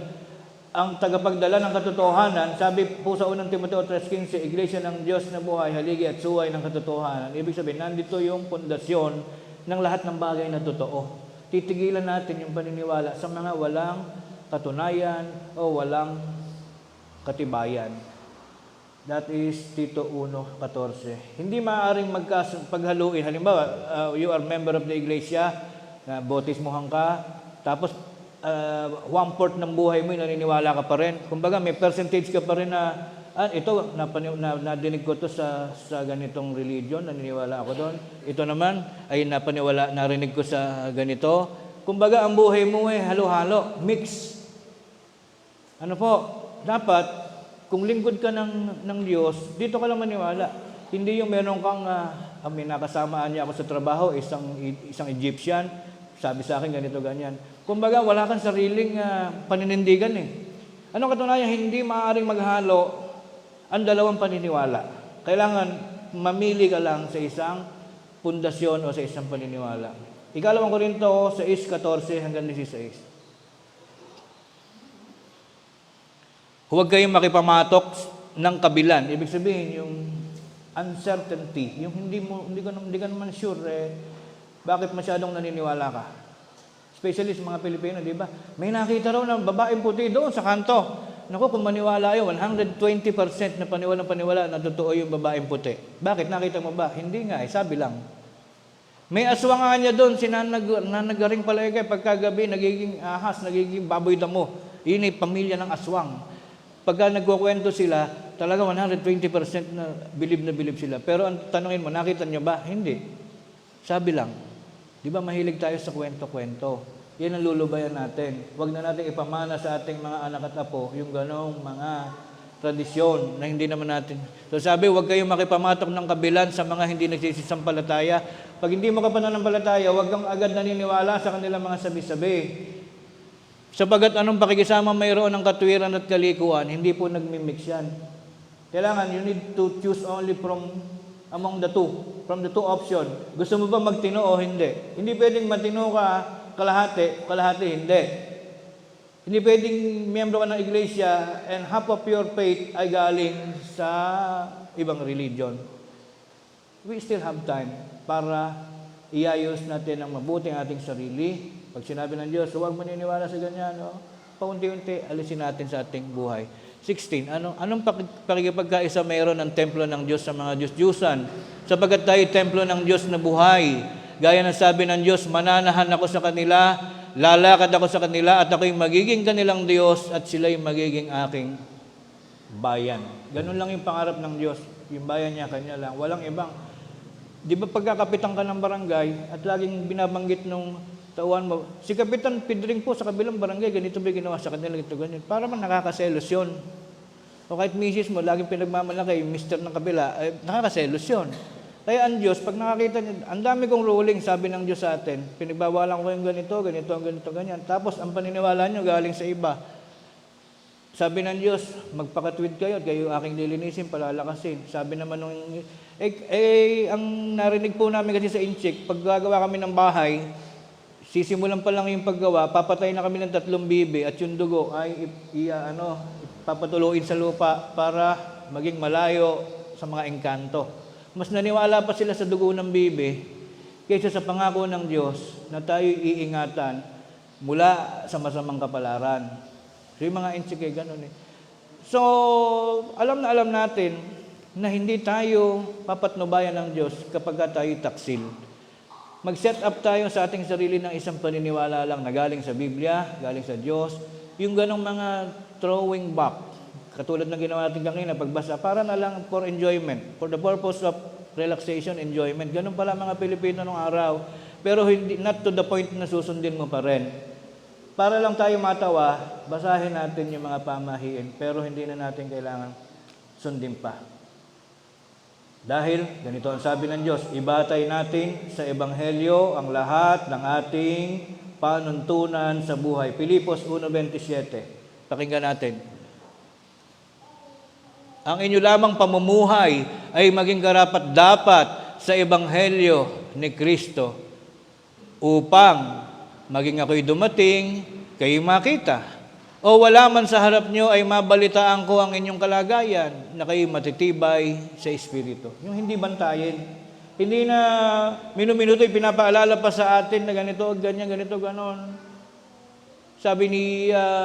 Ang tagapagdala ng katotohanan, sabi po sa unang Timoteo 3:15, Iglesia ng Diyos na buhay, haligi at suway ng katotohanan. Ibig sabihin, nandito yung pundasyon ng lahat ng bagay na totoo. Titigilan natin yung paniniwala sa mga walang katunayan o walang katibayan. That is Tito 1:14. Hindi maaaring paghaluin. Halimbawa, you are member of the Iglesia, bautismohan ka, tapos 1/4 ng buhay mo, naniniwala ka pa rin. Kumbaga, may percentage ka pa rin na, ito, nadinig ko to sa ganitong religion, naniniwala ako doon. Ito naman, ay narinig ko sa ganito. Kumbaga, ang buhay mo ay halo-halo, mix. Ano po, dapat, kung lingkod ka ng Diyos, dito ka lang maniwala. Hindi yung meron kang, may nakasamaan niya ako sa trabaho, isang Egyptian, sabi sa akin ganito, ganyan. Kumbaga, wala kang sariling paninindigan eh. Anong katunayan? Hindi maaaring maghalo ang dalawang paniniwala. Kailangan mamili ka lang sa isang pundasyon o sa isang paniniwala. Ikalawang Korinto 6:14 hanggang 16. Huwag kayong makipamatok ng kabilan. Ibig sabihin, yung uncertainty, yung hindi ka naman sure, bakit masyadong naniniwala ka? Especially sa mga Pilipino, di ba? May nakita raw ng babaeng puti doon sa kanto. Naku, kung maniwala yun, 120% na paniwala na totoo yung babaeng puti. Bakit? Nakita mo ba? Hindi nga, sabi lang. May aswang nga niya doon, sinanagaring palagay, pagkagabi, nagiging ahas, nagiging baboy damo. Yun ay pamilya ng aswang. Pagka nagkukwento sila, talaga 120% na bilib sila. Pero ang tanongin mo, nakita niyo ba? Hindi. Sabi lang. Di ba mahilig tayo sa kwento-kwento? Yan ang lulubayan natin. Huwag na natin ipamana sa ating mga anak at apo yung ganong mga tradisyon na hindi naman natin. So sabi, huwag kayong makipamatok ng kabilan sa mga hindi nagsisisampalataya. Pag hindi mo ka pananampalataya, huwag kang agad naniniwala sa kanilang mga sabi-sabi. Sapagat anong pakikisama mayroon ng katwiran at kalikuan, hindi po nagmimix yan. Kailangan, you need to choose only from among the two option. Gusto mo ba magtino o hindi? Hindi pwedeng matino ka kalahati hindi. Hindi pwedeng miyembro ka ng iglesia and half of your faith ay galing sa ibang religion. We still have time para iayos natin ang mabuting ating sarili. Pag sinabi ng Diyos, huwag maniniwala sa ganyan, paunti-unti alisin natin sa ating buhay. 16. Anong pakikipagkaisa mayroon ng templo ng Diyos sa mga Diyos-Diyusan? Sapagkat tayo templo ng Diyos na buhay. Gaya ng sabi ng Diyos, mananahan ako sa kanila, lalakad ako sa kanila, at ako'y magiging kanilang Diyos, at sila'y magiging aking bayan. Ganun lang yung pangarap ng Diyos. Yung bayan niya, kanya lang. Walang ibang. Di ba pagkakapitan ka ng barangay, at laging binabanggit nung tauhan mo, si Kapitan Pidring po sa kabilang barangay, ganito ba ginawa sa kanila, ganito, ganyan. Para man nakakaselos yun. O kahit misis mo, laging pinagmamalaki, yung mister ng kabila, nakakaselos yun. Kaya ang Diyos, pag nakakita niya, ang dami kong ruling, sabi ng Diyos sa atin, pinagbawalan ko yung ganito, ganyan. Tapos, ang paniniwala niyo galing sa iba. Sabi ng Diyos, magpakatwid kayo, at kayo aking lilinisin, palalakasin. Sabi naman nung, ang narinig po namin kasi sa Inchik, pag gagawa kami ng bahay, sisimulan pa lang yung paggawa, papatay na kami ng 3 bibi at yung dugo ay papatuloyin sa lupa para maging malayo sa mga engkanto. Mas naniwala pa sila sa dugo ng bibi kaysa sa pangako ng Diyos na tayo iingatan mula sa masamang kapalaran. So yung mga insike, ganun eh. So, alam natin na hindi tayo papatnubayan ng Diyos kapag tayo taksil. Mag-set up tayo sa ating sarili ng isang paniniwala lang na galing sa Biblia, galing sa Diyos. Yung ganong mga throwing back, katulad ng ginawa natin kanina, pagbasa, para na lang for enjoyment, for the purpose of relaxation, enjoyment. Ganon pala mga Pilipino nung araw. Pero hindi, not to the point na susundin mo pa rin. para lang tayo matawa, basahin natin yung mga pamahiin, pero hindi na natin kailangan sundin pa. Dahil, ganito ang sabi ng Diyos, ibatay natin sa Ebanghelyo ang lahat ng ating panuntunan sa buhay. Pilipos 1:27. Pakinggan natin. Ang inyo lamang pamumuhay ay maging karapat-dapat sa Ebanghelyo ni Kristo upang maging ako'y dumating, kayo makita. O wala man sa harap nyo ay mabalitaan ko ang inyong kalagayan na kayo matitibay sa Espiritu. Yung hindi bantayin. Hindi na minuminuto pinapaalala pa sa atin na ganito, ganyan, ganito, ganon. Sabi ni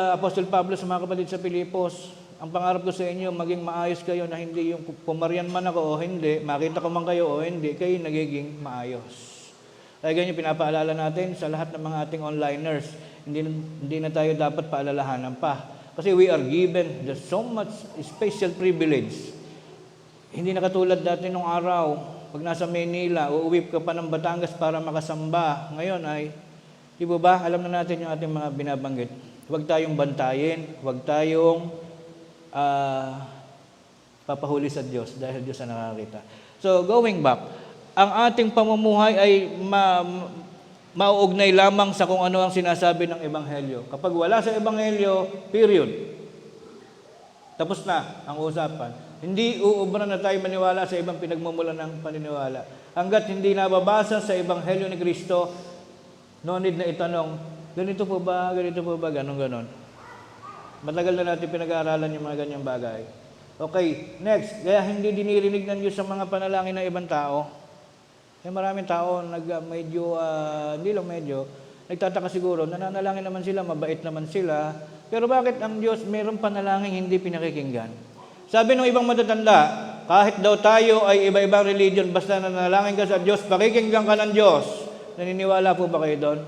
Apostol Pablo sa mga kapatid sa Pilipos, ang pangarap ko sa inyo, maging maayos kayo na hindi yung pumaryan man ako o hindi, makita ko man kayo o hindi, kayo nagiging maayos. Kaya ganyan pinapaalala natin sa lahat ng mga ating onliners. Hindi na tayo dapat paalalahanan pa. Kasi we are given so much special privilege. Hindi na katulad dati nung araw, pag nasa Manila, uuwi ka pa ng Batangas para makasamba. Ngayon ay, di ba, alam na natin yung ating mga binabanggit. Huwag tayong bantayin, huwag tayong papahuli sa Diyos dahil Diyos ang nakakita. So, going back, ang ating pamumuhay ay mauugnay lamang sa kung ano ang sinasabi ng Ebanghelyo. Kapag wala sa Ebanghelyo, period. Tapos na ang usapan. Hindi uubra na tayo maniwala sa ibang pinagmumulan ng paniniwala. Hanggat hindi nababasa sa Ebanghelyo ni Kristo, no need na itanong, ganito po ba, ganon. Matagal na natin pinag-aaralan yung mga ganyang bagay. Okay, next. Kaya hindi dinirinig ng Diyos sa mga panalangin ng ibang tao. Maraming tao nagtataka siguro, nananalangin naman sila, mabait naman sila, pero bakit ang Diyos mayroong panalangin hindi pinakikinggan? Sabi ng ibang matatanda, kahit daw tayo ay iba-ibang religion, basta nanalangin ka sa Diyos, pakikinggan ka ng Diyos. Naniniwala po ba kayo doon?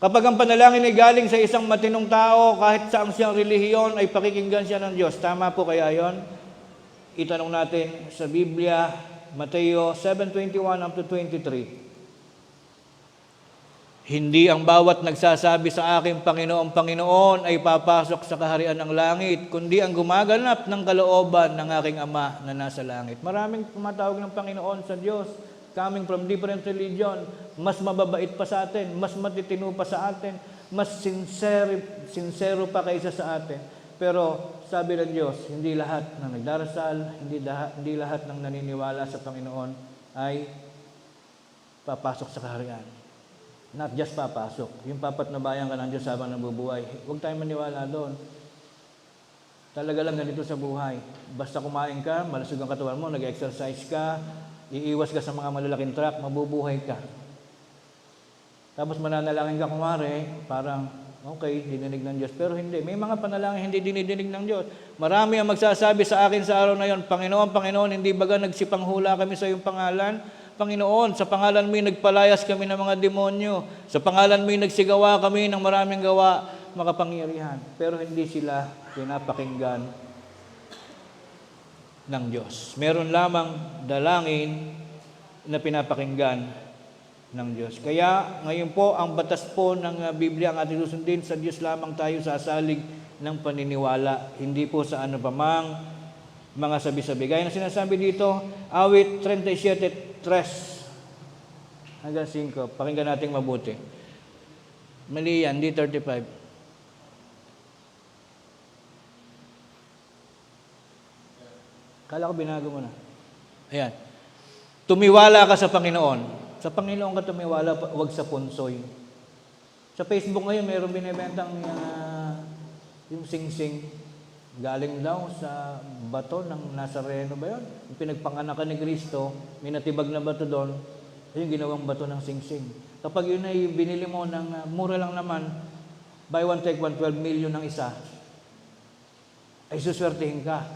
Kapag ang panalangin ay galing sa isang matinong tao, kahit saang siyang relihiyon, ay pakikinggan siya ng Diyos. Tama po kaya yon? Itanong natin sa Biblia, Mateo 7:21 up to 23. Hindi ang bawat nagsasabi sa aking Panginoon, Panginoon ay papasok sa kaharian ng langit, kundi ang gumaganap ng kalooban ng aking Ama na nasa langit. Maraming tumatawag ng Panginoon sa Diyos, coming from different religion, mas mababait pa sa atin, mas matitino pa sa atin, mas sincero pa kaysa sa atin. Pero sabi ng Diyos, hindi lahat ng nagdarasal, hindi lahat ng naniniwala sa Panginoon ay papasok sa kaharian. Not just papasok. Yung papatnubayan ka ng Diyos habang nabubuhay. Huwag tayong maniwala doon. Talaga lang ganito sa buhay. Basta kumain ka, malusog ang katawan mo, nag-exercise ka, iiwas ka sa mga malalaking truck, mabubuhay ka. Tapos mananalangin ka kumare, parang okay, dininig ng Diyos. Pero hindi. May mga panalangin hindi dinidinig ng Diyos. Marami ang magsasabi sa akin sa araw na yon, Panginoon, Panginoon, hindi baga nagsipanghula kami sa iyong pangalan? Panginoon, sa pangalan mo nagpalayas kami ng mga demonyo. Sa pangalan mo nagsigawa kami ng maraming gawa makapangyarihan. Pero hindi sila pinapakinggan ng Diyos. Meron lamang dalangin na pinapakinggan ng Diyos. Kaya ngayon po, ang batas po ng Biblia ang ating susundin, sa Diyos lamang tayo sasalig ng paniniwala, hindi po sa ano pa mang mga sabi-sabi. Gaya na sinasabi dito, awit 37:3 hanggang 5. Pakinggan natin mabuti. Mali yan, di 35. Kala ko binago mo na. Ayan. Tumiwala ka sa Panginoon. Sa Panginoon ka tumiwala, wag sa punsoy. Sa Facebook ngayon, mayroong binibentang yung sing-sing. Galing daw sa bato ng Nazareno ba yun? Yung pinagpanganakan ni Kristo, may natibag na bato doon, yung ginawang bato ng sing-sing. Kapag yun ay binili mo ng mura lang naman, buy one take one, 12 million ng isa, ay suswertihin ka.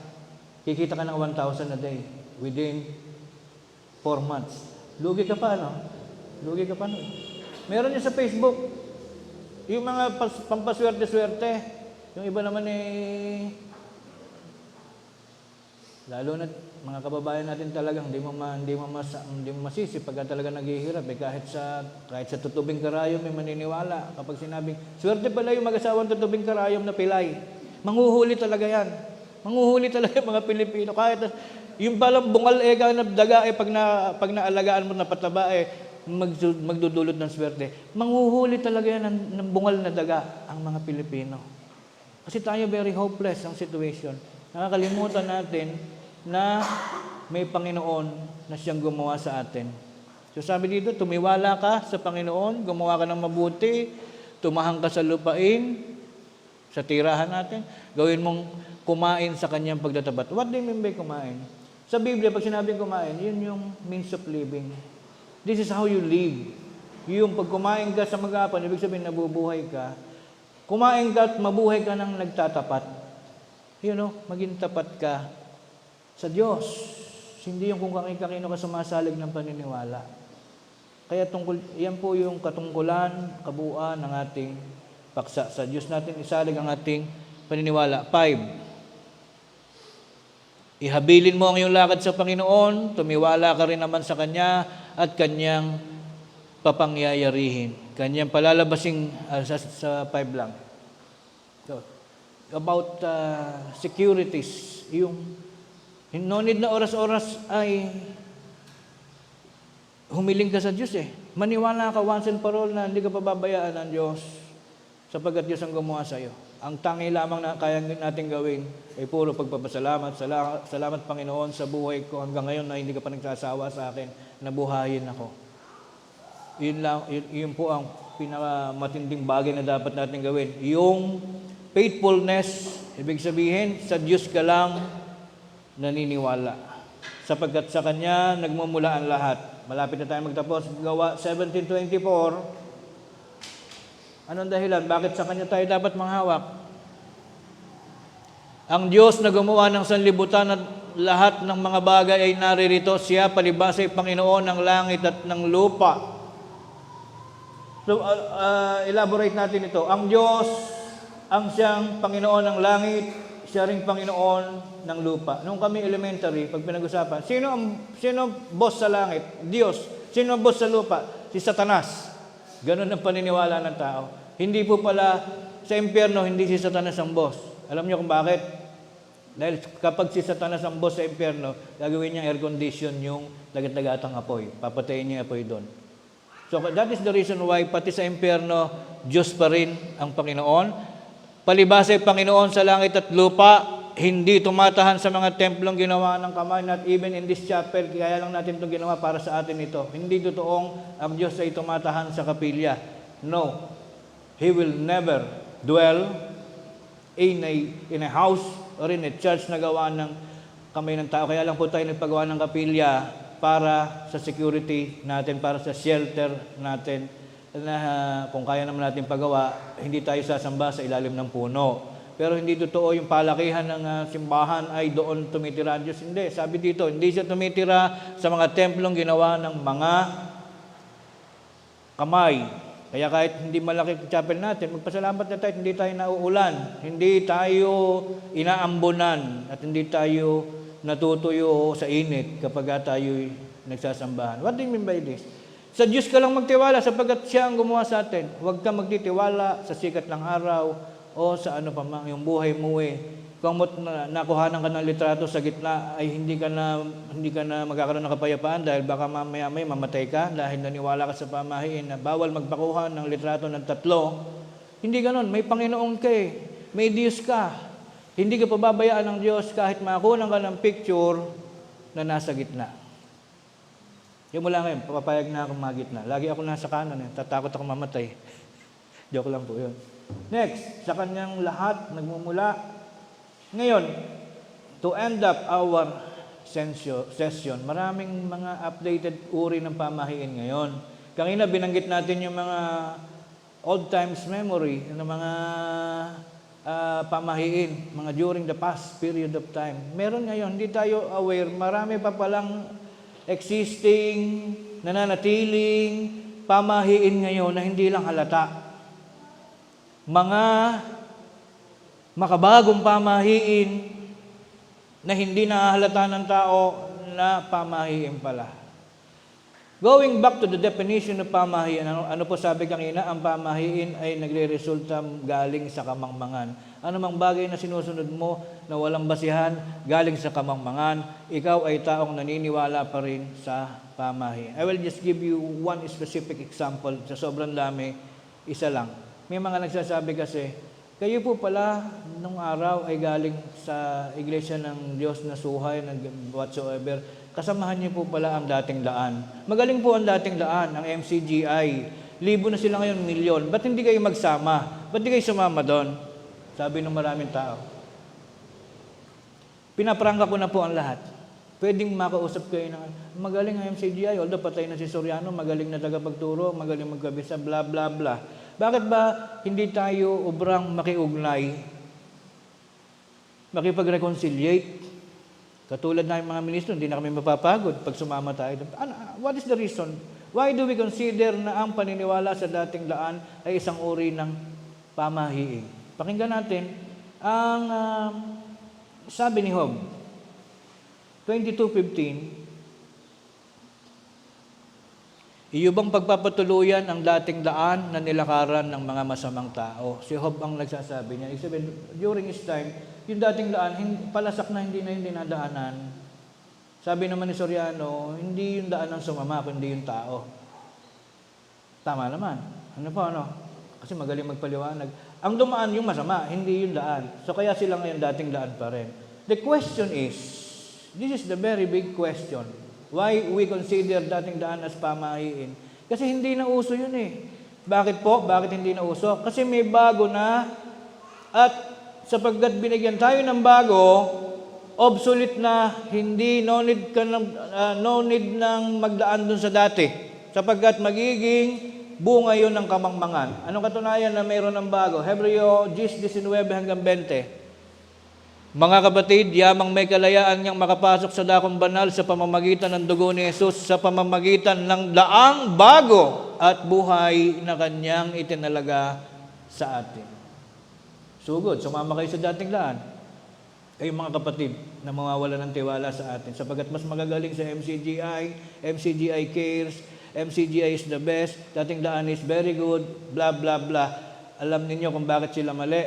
Kikita ka ng 1,000 a day within 4 months. Lugi ka pa, no? Lugi ka pa, no? Meron niya sa Facebook. Yung mga pampaswerte-swerte. Yung iba naman lalo na mga kababayan natin talagang hindi mo masisi pagka talaga naghihirap. Kahit sa tutubing karayom may maniniwala. Kapag sinabing, swerte pala yung mag-asawang tutubing karayom na pilay. Manghuhuli talaga yan. Manghuhuli talaga yung mga Pilipino. Kahit yung palang bungal ega na daga pag naalagaan mo na pataba magdudulot ng swerte. Manghuhuli talaga yan ng bungal na daga ang mga Pilipino. Kasi tayo very hopeless ang situation. Nakakalimutan natin na may Panginoon na siyang gumawa sa atin. So sabi dito, tumiwala ka sa Panginoon, gumawa ka ng mabuti, tumahang ka sa lupain, sa tirahan natin, gawin mong kumain sa kanyang pagtatapat. What do you mean by kumain? Sa Biblia, pag sinabing kumain, yun yung means of living. This is how you live. Yung pag kumain ka sa mag-apan, ibig sabihin nabubuhay ka. Kumain ka at mabuhay ka ng nagtatapat. Maging tapat ka sa Diyos. Hindi yung kung kanino ka sumasalig ng paniniwala. Kaya yan po yung katungkulan, kabuuan ng ating paksa. Sa Diyos natin isalig ang ating paniniwala. 5. Ihabilin mo ang iyong lakad sa Panginoon, tumiwala ka rin naman sa Kanya at Kanyang papangyayarihin. Kanyang palalabasing sa 5 lang. So, about securities, no need na oras-oras ay humiling ka sa Diyos Maniwala ka once and for all na hindi ka pababayaan ng Diyos sapagkat Diyos ang gumawa sa iyo. Ang tangi lamang na kaya natin gawin ay puro pagpapasalamat. Salamat Panginoon sa buhay ko hanggang ngayon na hindi ka pa nagsasawa sa akin na buhayin ako. Yun po ang pinakamatinding bagay na dapat natin gawin. Yung faithfulness, ibig sabihin, sa Diyos ka lang naniniwala. Sapagkat sa Kanya, nagmumula ang lahat. Malapit na tayo magtapos. Gawa 17:24. Anong dahilan? Bakit sa Kanya tayo dapat manghawak? Ang Diyos na gumawa ng sanlibutan at lahat ng mga bagay ay naririto. Siya, palibhasa ay Panginoon ng langit at ng lupa. So, elaborate natin ito. Ang Diyos, ang siyang Panginoon ng langit, siya ring Panginoon ng lupa. Nung kami elementary, pag pinag-usapan, sino boss sa langit? Diyos. Sino boss sa lupa? Si Satanas. Ganon ang paniniwala ng tao. Hindi po pala sa impyerno, hindi si Satanas ang boss. Alam niyo kung bakit? Dahil kapag si Satanas ang boss sa impyerno, gagawin niya air condition yung dagat-dagatang apoy. Papatayin niya apoy doon. So that is the reason why pati sa impyerno, Diyos pa rin ang Panginoon. Palibhasa ay Panginoon sa langit at lupa, hindi tumatahan sa mga templong ginawa ng kamay, not even in this chapel, kaya lang natin itong ginawa para sa atin ito. Hindi totoong ang Diyos ay tumatahan sa kapilya. No. He will never dwell in a house or in a church na gawa ng kamay ng tao. Kaya lang po tayo nagpagawa ng kapilya para sa security natin, para sa shelter natin, na kung kaya naman natin pagawa, hindi tayo sasamba sa ilalim ng puno. Pero hindi totoo yung palakihan ng simbahan ay doon tumitira ang Diyos. Hindi. Sabi dito, hindi siya tumitira sa mga templong ginawa ng mga kamay. Kaya kahit hindi malaki ang chapel natin, magpasalamat na tayo, hindi tayo nauulan, hindi tayo inaambunan, at hindi tayo natutuyo sa init kapag tayo nagsasambahan. What do you mean by this? Sa Diyos ka lang magtiwala sapagkat siya ang gumawa sa atin. Huwag ka magtitiwala sa sikat ng araw o sa ano pa mang yung buhay mo Kung nakuhanan ka ng litrato sa gitna ay hindi ka na magkakaroon ng kapayapaan dahil baka mamaya may mamatay ka dahil naniwala ka sa pamahiin na bawal magpakuha ng litrato ng 3. Hindi ganoon. May Panginoon ka May Diyos ka. Hindi ka pababayaan ng Diyos kahit makunan ka ng picture na nasa gitna. Yung mula ngayon, papayag na akong magitna. Lagi ako nasa kanan tatakot ako mamatay. Joke lang po yun. Next, sa kanyang lahat, nagmumula. Ngayon, to end up our session, maraming mga updated uri ng pamahiin ngayon. Kanina binanggit natin yung mga old times memory ng mga pamahiin, mga during the past period of time. Meron ngayon, hindi tayo aware, marami pa palang existing, nananatiling pamahiin ngayon na hindi lang halata. Mga makabagong pamahiin na hindi nahahalata ng tao na pamahiin pala. Going back to the definition of pamahiin, ano po sabi kanina? Ang pamahiin ay nagre-resulta galing sa kamangmangan. Ano mang bagay na sinusunod mo na walang basihan, galing sa kamangmangan, ikaw ay taong naniniwala pa rin sa pamahiin. I will just give you one specific example. Sa sobrang dami, isa lang. May mga nagsasabi kasi, kayo po pala nung araw ay galing sa iglesia ng Diyos na suhay, ng whatsoever. Kasamahan niyo po pala ang dating daan. Magaling po ang dating daan, ang MCGI. Libo na sila ngayon, milyon. Ba't hindi kayo magsama? Ba't hindi kayo sumama doon? Sabi ng maraming tao. Pinaprangka ko na po ang lahat. Pwedeng makausap kayo ng magaling ang MCGI, although patay na si Soriano, magaling na tagapagturo, magaling magkabisa, bla bla bla. Bakit ba hindi tayo obrang makiugnay, makipag-reconciliate? Katulad na yung mga ministro, hindi na kami mapapagod pag sumama tayo. What is the reason? Why do we consider na ang paniniwala sa dating daan ay isang uri ng pamahiin? Pakinggan natin ang sabi ni Job, 22:15, iyo bang pagpapatuluyan ang dating daan na nilakaran ng mga masamang tao? Si Job ang nagsasabi niya. During his time, yung dating daan, palasak na hindi nadaanan. Sabi naman ni Soriano, hindi yung daan ang sumama, kundi yung tao. Tama naman. Ano po, ano? Kasi magaling magpaliwanag. Ang dumaan yung masama, hindi yung daan. So kaya sila ngayon dating daan pa rin. The question is, this is the very big question. Why we consider dating daan as pamahiin? Kasi hindi na uso yun eh. Bakit po? Bakit hindi na uso? Kasi may bago na at sapagkat binigyan tayo ng bago, obsolete na, hindi no need nang magdaan dun sa dati. Sapagkat magiging bunga yun ng kamangmangan. Anong katunayan na mayroon ng bago? Hebreo 10:19-20. Mga kapatid, yamang may kalayaan niyang makapasok sa dakong banal sa pamamagitan ng dugo ni Jesus, sa pamamagitan ng daang bago at buhay na kanyang itinalaga sa atin. Sugod, sumama kayo sa dating daan. Kayong mga kapatid na mawawala ng tiwala sa atin, sapagkat mas magagaling sa MCGI, MCGI cares, MCGI is the best, dating daan is very good, blah, blah, blah. Alam ninyo kung bakit sila mali?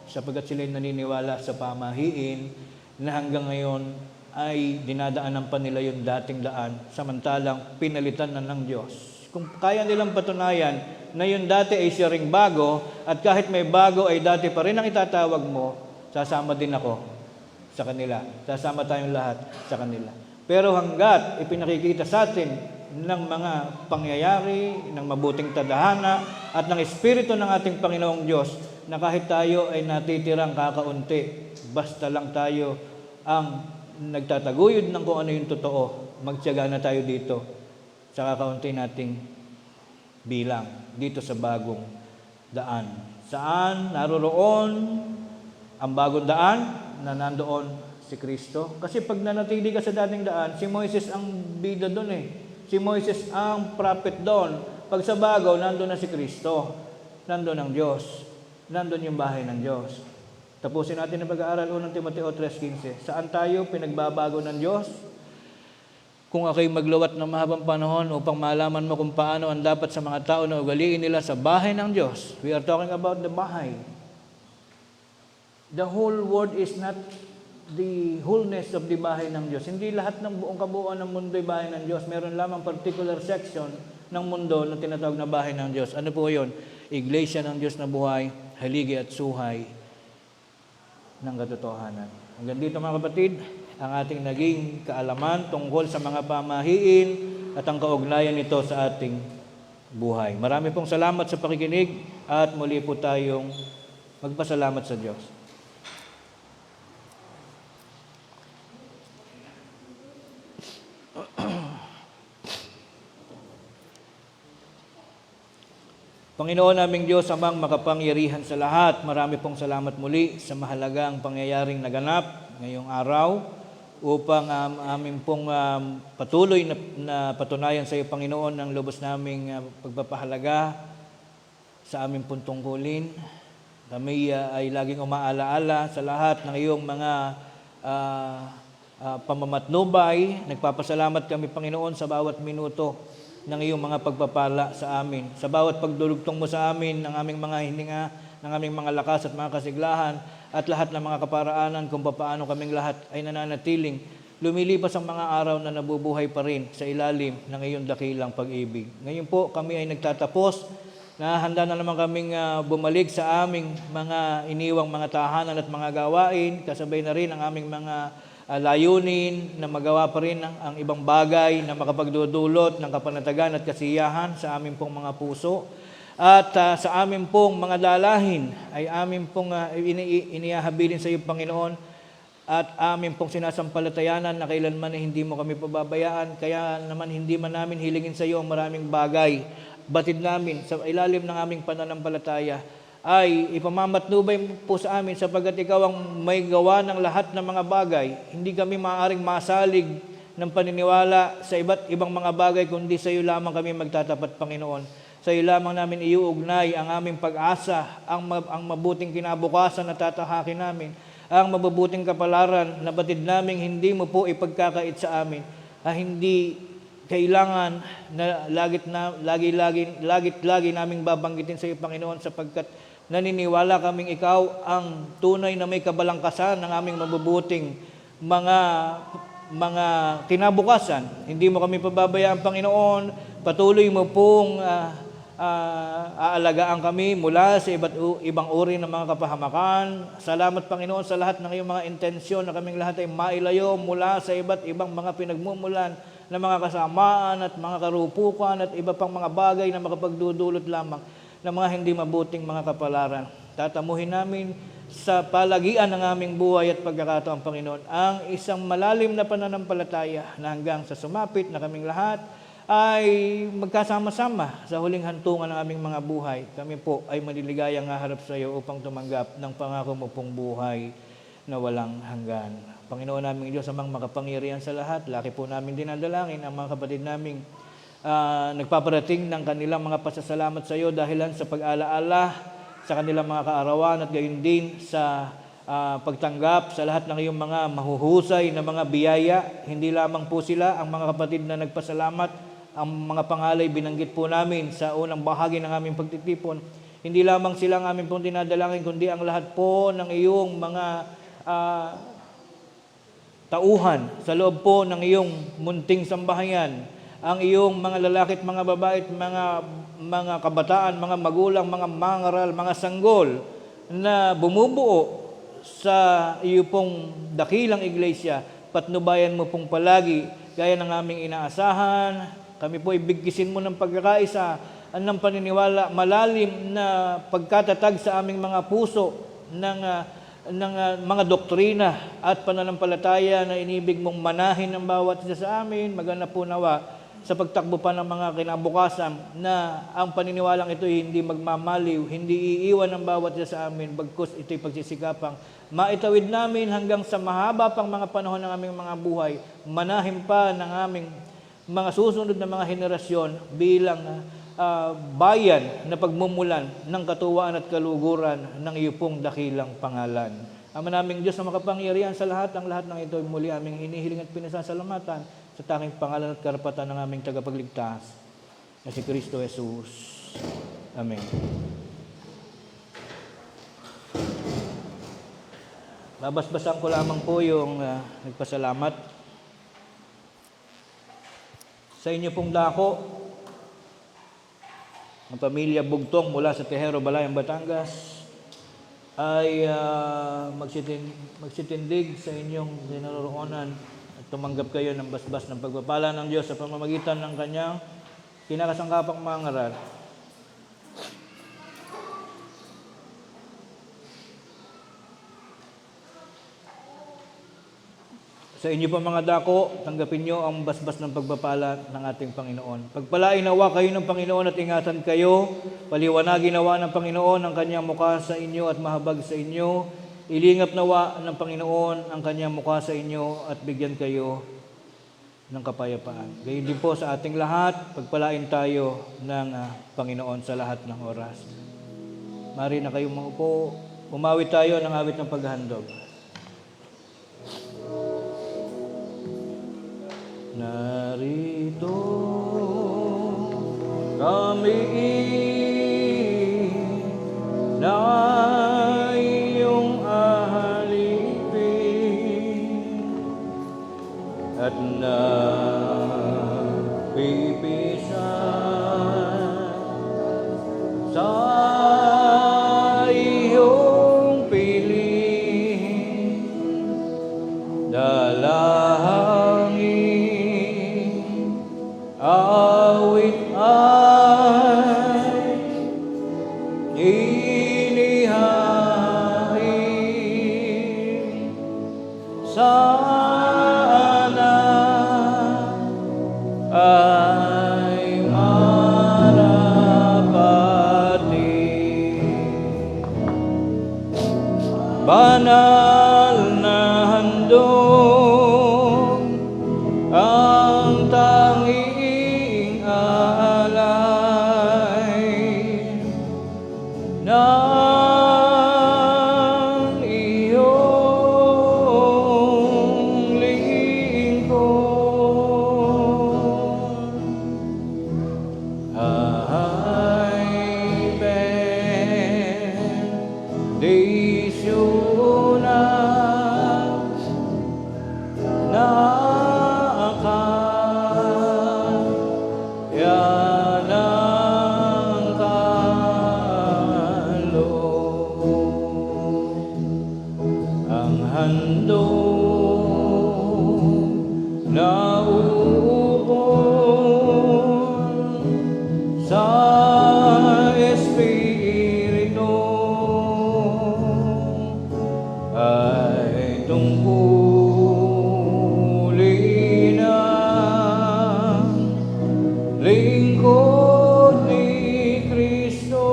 Sapagkat sila naniniwala sa pamahiin na hanggang ngayon ay dinadaanan pa nila yung dating daan, samantalang pinalitan na ng Diyos. Kung kaya nilang patunayan na yung dati ay siya ring bago, at kahit may bago ay dati pa rin ang itatawag mo, sasama din ako sa kanila. Sasama tayong lahat sa kanila. Pero hanggat ipinakikita sa atin ng mga pangyayari, ng mabuting tadhana, at ng Espiritu ng ating Panginoong Diyos, na kahit tayo ay natitirang kakaunti, basta lang tayo ang nagtataguyod ng kung ano yung totoo, magtiyaga na tayo dito sa kakaunti nating bilang, dito sa bagong daan. Saan naroroon ang bagong daan? Na nandoon si Kristo. Kasi pag nanatili ka sa dating daan, si Moises ang bida doon eh. Si Moises ang prophet doon. Pag sa bago, nandoon na si Kristo. Nandoon ang Diyos. Nandoon yung bahay ng Diyos. Tapusin natin ang pag-aaral 1 Timoteo 3:15. Saan tayo pinagbabago ng Diyos? Kung ako'y magluwat ng mahabang panahon upang malaman mo kung paano ang dapat sa mga tao na ugaliin nila sa bahay ng Diyos. We are talking about the bahay. The whole world is not the wholeness of the bahay ng Diyos. Hindi lahat ng buong kabuuan ng mundo ay bahay ng Diyos. Meron lamang particular section ng mundo na tinatawag na bahay ng Diyos. Ano po yun? Iglesia ng Diyos na buhay, haligi at suhay ng katotohanan. Hanggang dito mga kapatid, ang ating naging kaalaman tungkol sa mga pamahiin at ang kaugnayan nito sa ating buhay. Marami pong salamat sa pakikinig at muli po tayong magpasalamat sa Diyos. Panginoon naming Diyos, amang makapangyarihan sa lahat, marami pong salamat muli sa mahalagang pangyayaring naganap ngayong araw upang amin pong patuloy na patunayan sa iyo, Panginoon, ang lubos naming pagpapahalaga sa aming pong tungkulin. Kami ay laging umaalaala sa lahat ng iyong mga pamamatnubay. Nagpapasalamat kami, Panginoon, sa bawat minuto ng iyong mga pagpapala sa amin. Sa bawat pagdurugtong mo sa amin ng aming mga hininga, ng aming mga lakas at mga kasiglahan, at lahat ng mga kaparaanan kung paano kaming lahat ay nananatiling lumilipas ang mga araw na nabubuhay pa rin sa ilalim ng iyong dakilang pag-ibig. Ngayon po kami ay nagtatapos na handa na naman kaming bumalik sa aming mga iniwang mga tahanan at mga gawain, kasabay na rin ang aming mga layunin na magawa pa rin ang ibang bagay na makapagdudulot ng kapanatagan at kasiyahan sa aming pong mga puso. At sa aming pong mga dalahin ay aming pong iniahabilin sa iyo, Panginoon, at aming pong sinasampalatayanan na kailanman ay hindi mo kami pababayaan. Kaya naman hindi man namin hilingin sa iyo ang maraming bagay. Batid namin sa ilalim ng aming pananampalataya ay ipamamatnubay po sa amin sapagkat ikaw ang may gawa ng lahat ng mga bagay. Hindi kami maaaring masalig ng paniniwala sa iba't ibang mga bagay kundi sa iyo lamang kami magtatapat, Panginoon. Sa iyo lamang namin iuugnay ang aming pag-asa, ang mabuting kinabukasan na tatahakin namin, ang mabubuting kapalaran na batid naming hindi mo po ipagkakait sa amin. Hindi kailangan na lagi naming babanggitin sa iyo, Panginoon, sapagkat naniniwala kaming ikaw ang tunay na may kabalangkasan ng aming mabubuting mga kinabukasan. Hindi mo kami pababayaan, Panginoon. Patuloy mo pong aalagaan kami mula sa ibang uri ng mga kapahamakan. Salamat, Panginoon, sa lahat ng iyong mga intensyon na kaming lahat ay mailayo mula sa iba't ibang mga pinagmumulan ng mga kasamaan at mga karupukan at iba pang mga bagay na makapagdudulot lamang ng mga hindi mabuting mga kapalaran. Tatamuhin namin sa palagian ng aming buhay at pagkakataon, Panginoon, ang isang malalim na pananampalataya na hanggang sa sumapit na kaming lahat ay magkasama-sama sa huling hantungan ng aming mga buhay. Kami po ay maliligayang haharap sa iyo upang tumanggap ng pangako mo pong buhay na walang hanggan. Panginoon naming Diyos, amang makapangyarihan sa lahat, laki po namin dinadalangin ang mga kapatid naming nagpaparating ng kanilang mga pasasalamat sa iyo dahilan sa pag-alaala sa kanilang mga kaarawan at gayon din sa pagtanggap sa lahat ng iyong mga mahuhusay na mga biyaya. Hindi lamang po sila ang mga kapatid na nagpasalamat. Ang mga pangalay binanggit po namin sa unang bahagi ng aming pagtitipon. Hindi lamang sila ang aming pong dinadalangin, kundi ang lahat po ng iyong mga tauhan sa loob po ng iyong munting sambahayan. Ang iyong mga lalaki at mga babae at mga kabataan, mga magulang, mga mangaral, mga sanggol na bumubuo sa iyo pong dakilang iglesia. Patnubayan mo pong palagi gaya ng aming inaasahan. Kami po ibigkisin mo ng pagkakaisa ng paniniwala, malalim na pagkatatag sa aming mga puso ng mga doktrina at pananampalataya na inibig mong manahin ng bawat isa sa amin. Magana po nawa sa pagtakbo pa ng mga kinabukasan na ang paniniwalang ito hindi magmamaliw, hindi iiwan ng bawat isa sa amin, bagkus ito'y pagsisikapang maitawid namin hanggang sa mahaba pang mga panahon ng aming mga buhay, manahin pa ng aming mga susunod na mga henerasyon bilang bayan na pagmumulan ng katuwaan at kaluguran ng iyo pong dakilang pangalan. Ama naming Diyos na makapangyarihan sa lahat, ang lahat ng ito ay muli aming hinihiling at pinasasalamatan sa tanging pangalan at karapatan ng aming tagapagligtas na si Kristo Jesus. Amen. Babasbasan ko lamang po yung nagpasalamat. Sa inyo pong dako, ang pamilya Bugtong mula sa Tejero, Balayan, Batangas ay magsitindig sa inyong dinaroroonan at tumanggap kayo ng basbas ng pagpapala ng Diyos sa pamamagitan ng kanyang kinakasangkapang mga ngaral. Sa inyo pa mga dako, tanggapin nyo ang basbas ng pagpapala ng ating Panginoon. Pagpalain nawa kayo ng Panginoon at ingatan kayo. Paliwanagin nawa ng Panginoon ang kanyang mukha sa inyo at mahabag sa inyo. Ilingap nawa ng Panginoon ang kanyang mukha sa inyo at bigyan kayo ng kapayapaan. Gayon din po sa ating lahat, pagpalain tayo ng Panginoon sa lahat ng oras. Mari na kayong maupo. Umawit tayo ng awit ng paghahandog. narito kami na iyong ahalipin at napipisan sa iyong piling dalangin awit ay inihain sana ay marapati banal na handog ang tanging alay ng iyong lingkod ay bendisyonan na kaya ng kaloob ang handog na uukol sa Espiritu ay tungkulin ang lingkod ni Kristo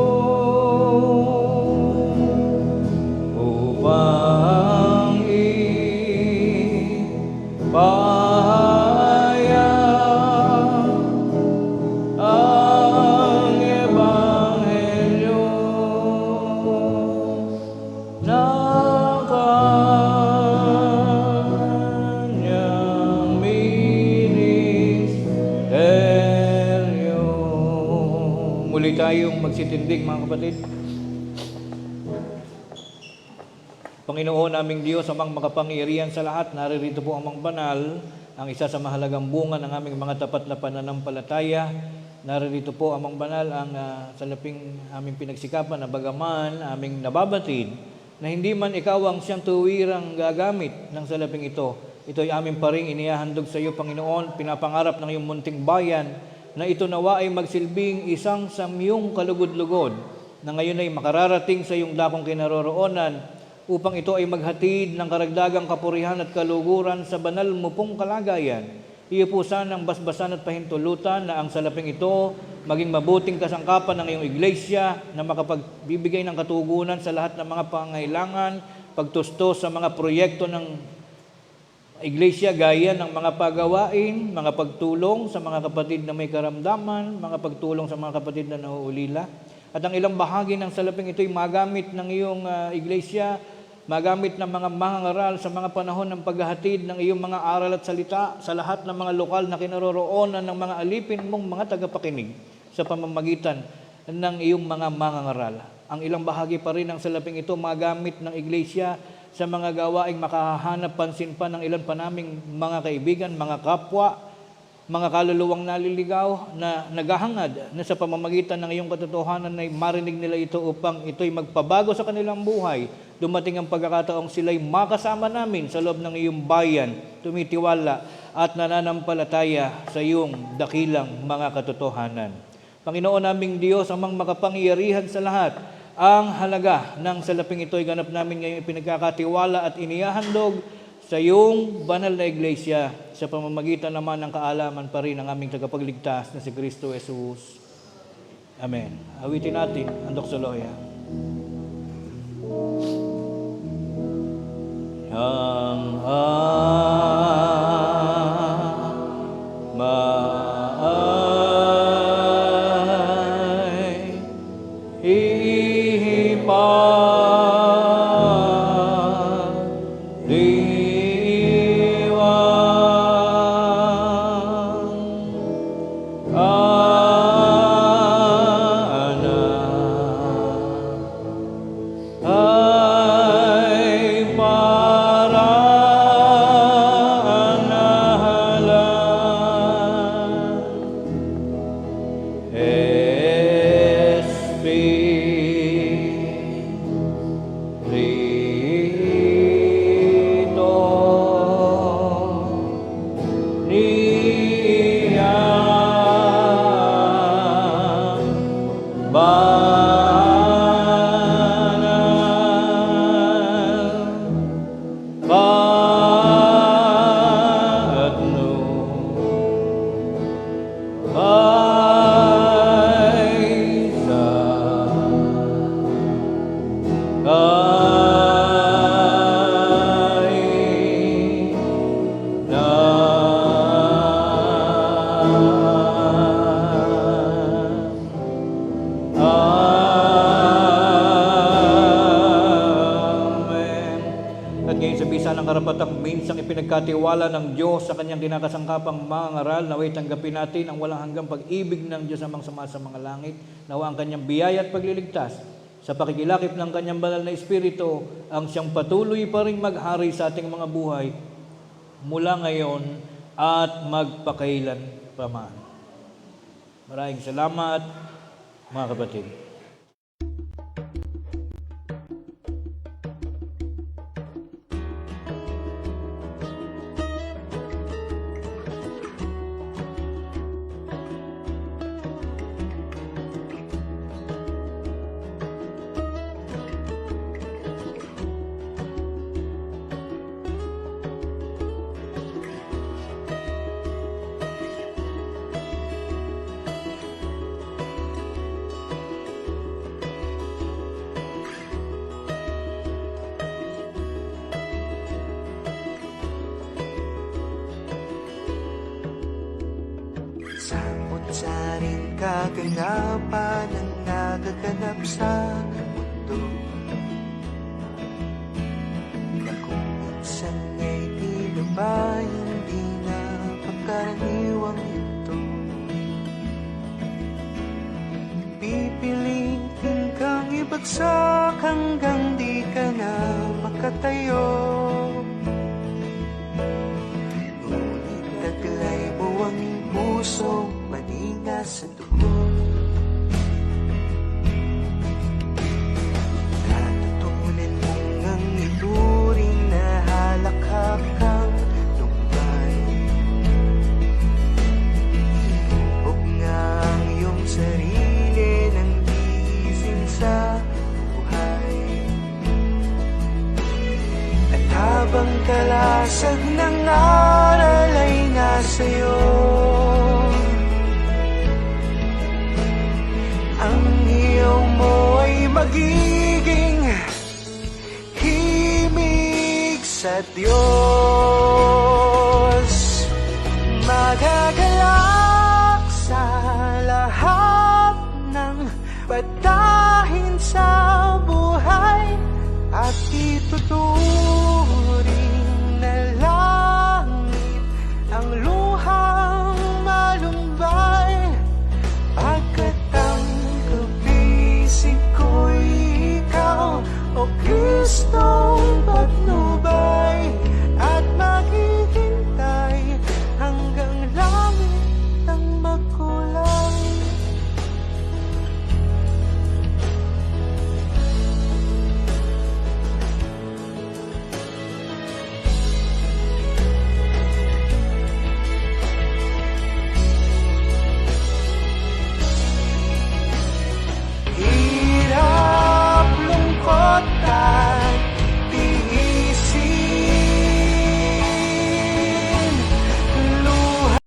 upang ipahayag ang Ebanghelyo ng kanyang ministeryo. Muli tayong magsitindig, mga kapatid. Panginoon naming Diyos, amang makapangyarihan sa lahat, naririto po amang banal, ang isa sa mahalagang bunga ng aming mga tapat na pananampalataya. Naririto po amang banal ang salaping aming pinagsikapan na bagaman aming nababatid na hindi man ikaw ang siyang tuwirang gagamit ng salaping ito. Ito'y aming paring inihahandog sa iyo, Panginoon, pinapangarap ng iyong munting bayan na ito nawa ay magsilbing isang samyong kalugod-lugod na ngayon ay makararating sa iyong dakong kinaroroonan upang ito ay maghatid ng karagdagang kapurihan at kaluguran sa banal mo pong kalagayan. Iyo po sanang basbasan at pahintulutan na ang salaping ito maging mabuting kasangkapan ng iyong iglesia na makapagbibigay ng katugunan sa lahat ng mga pangailangan, pagtusto sa mga proyekto ng iglesia gaya ng mga pagawain, mga pagtulong sa mga kapatid na may karamdaman, mga pagtulong sa mga kapatid na nauulila. At ang ilang bahagi ng salaping ito ay magamit ng iyong iglesia, magamit ng mga mangangaral sa mga panahon ng paghahatid ng iyong mga aral at salita sa lahat ng mga lokal na kinaroroonan ng mga alipin mong mga tagapakinig sa pamamagitan ng iyong mga mangangaral. Ang ilang bahagi pa rin ng salaping ito magamit ng iglesia sa mga gawaing makahanap pansin pa ng ilan pa naming mga kaibigan, mga kapwa, mga kaluluwang naliligaw na naghahangad na sa pamamagitan ng iyong katotohanan ay marinig nila ito upang ito'y magpabago sa kanilang buhay. Dumating ang pagkakataong sila'y makasama namin sa loob ng iyong bayan, tumitiwala at nananampalataya sa iyong dakilang mga katotohanan. Panginoon naming Diyos, amang makapangyarihan sa lahat, ang halaga ng salaping ito ay ganap namin ngayong ipinagkakatiwala at inihahandog sa iyong banal na iglesia sa pamamagitan naman ng kaalaman pa rin ng aming tagapagligtas na si Kristo Jesus. Amen. Awitin natin ang doksoloya. Ang pagkatiwala ng Diyos sa kanyang kinakasangkapang mga ngaral, naway tanggapin natin ang walang hanggang pag-ibig ng Diyos amang sama sa mga langit, nawa ang kanyang biyaya at pagliligtas sa pakikilakip ng kanyang banal na Espiritu ang siyang patuloy pa rin maghari sa ating mga buhay mula ngayon at magpakailan paman. Maraming salamat, mga kapatid. Samot-saring kaganapan ang nagaganap sa mundo, na kung minsan ay tila ba hindi na pagkaraniwang ito. Pipilitin kang ibagsak hanggang di ka na makatayo. Ngunit taglay mo ang puso, maninga sa dugo. Natutunan mong ang ituring na halakhak kang lumbay. Inubog nga ang iyong sarili ng isin sa buhay. At habang kalasag ng aral ay nasa'yo, ang iyo mo ay magiging himig sa Diyos.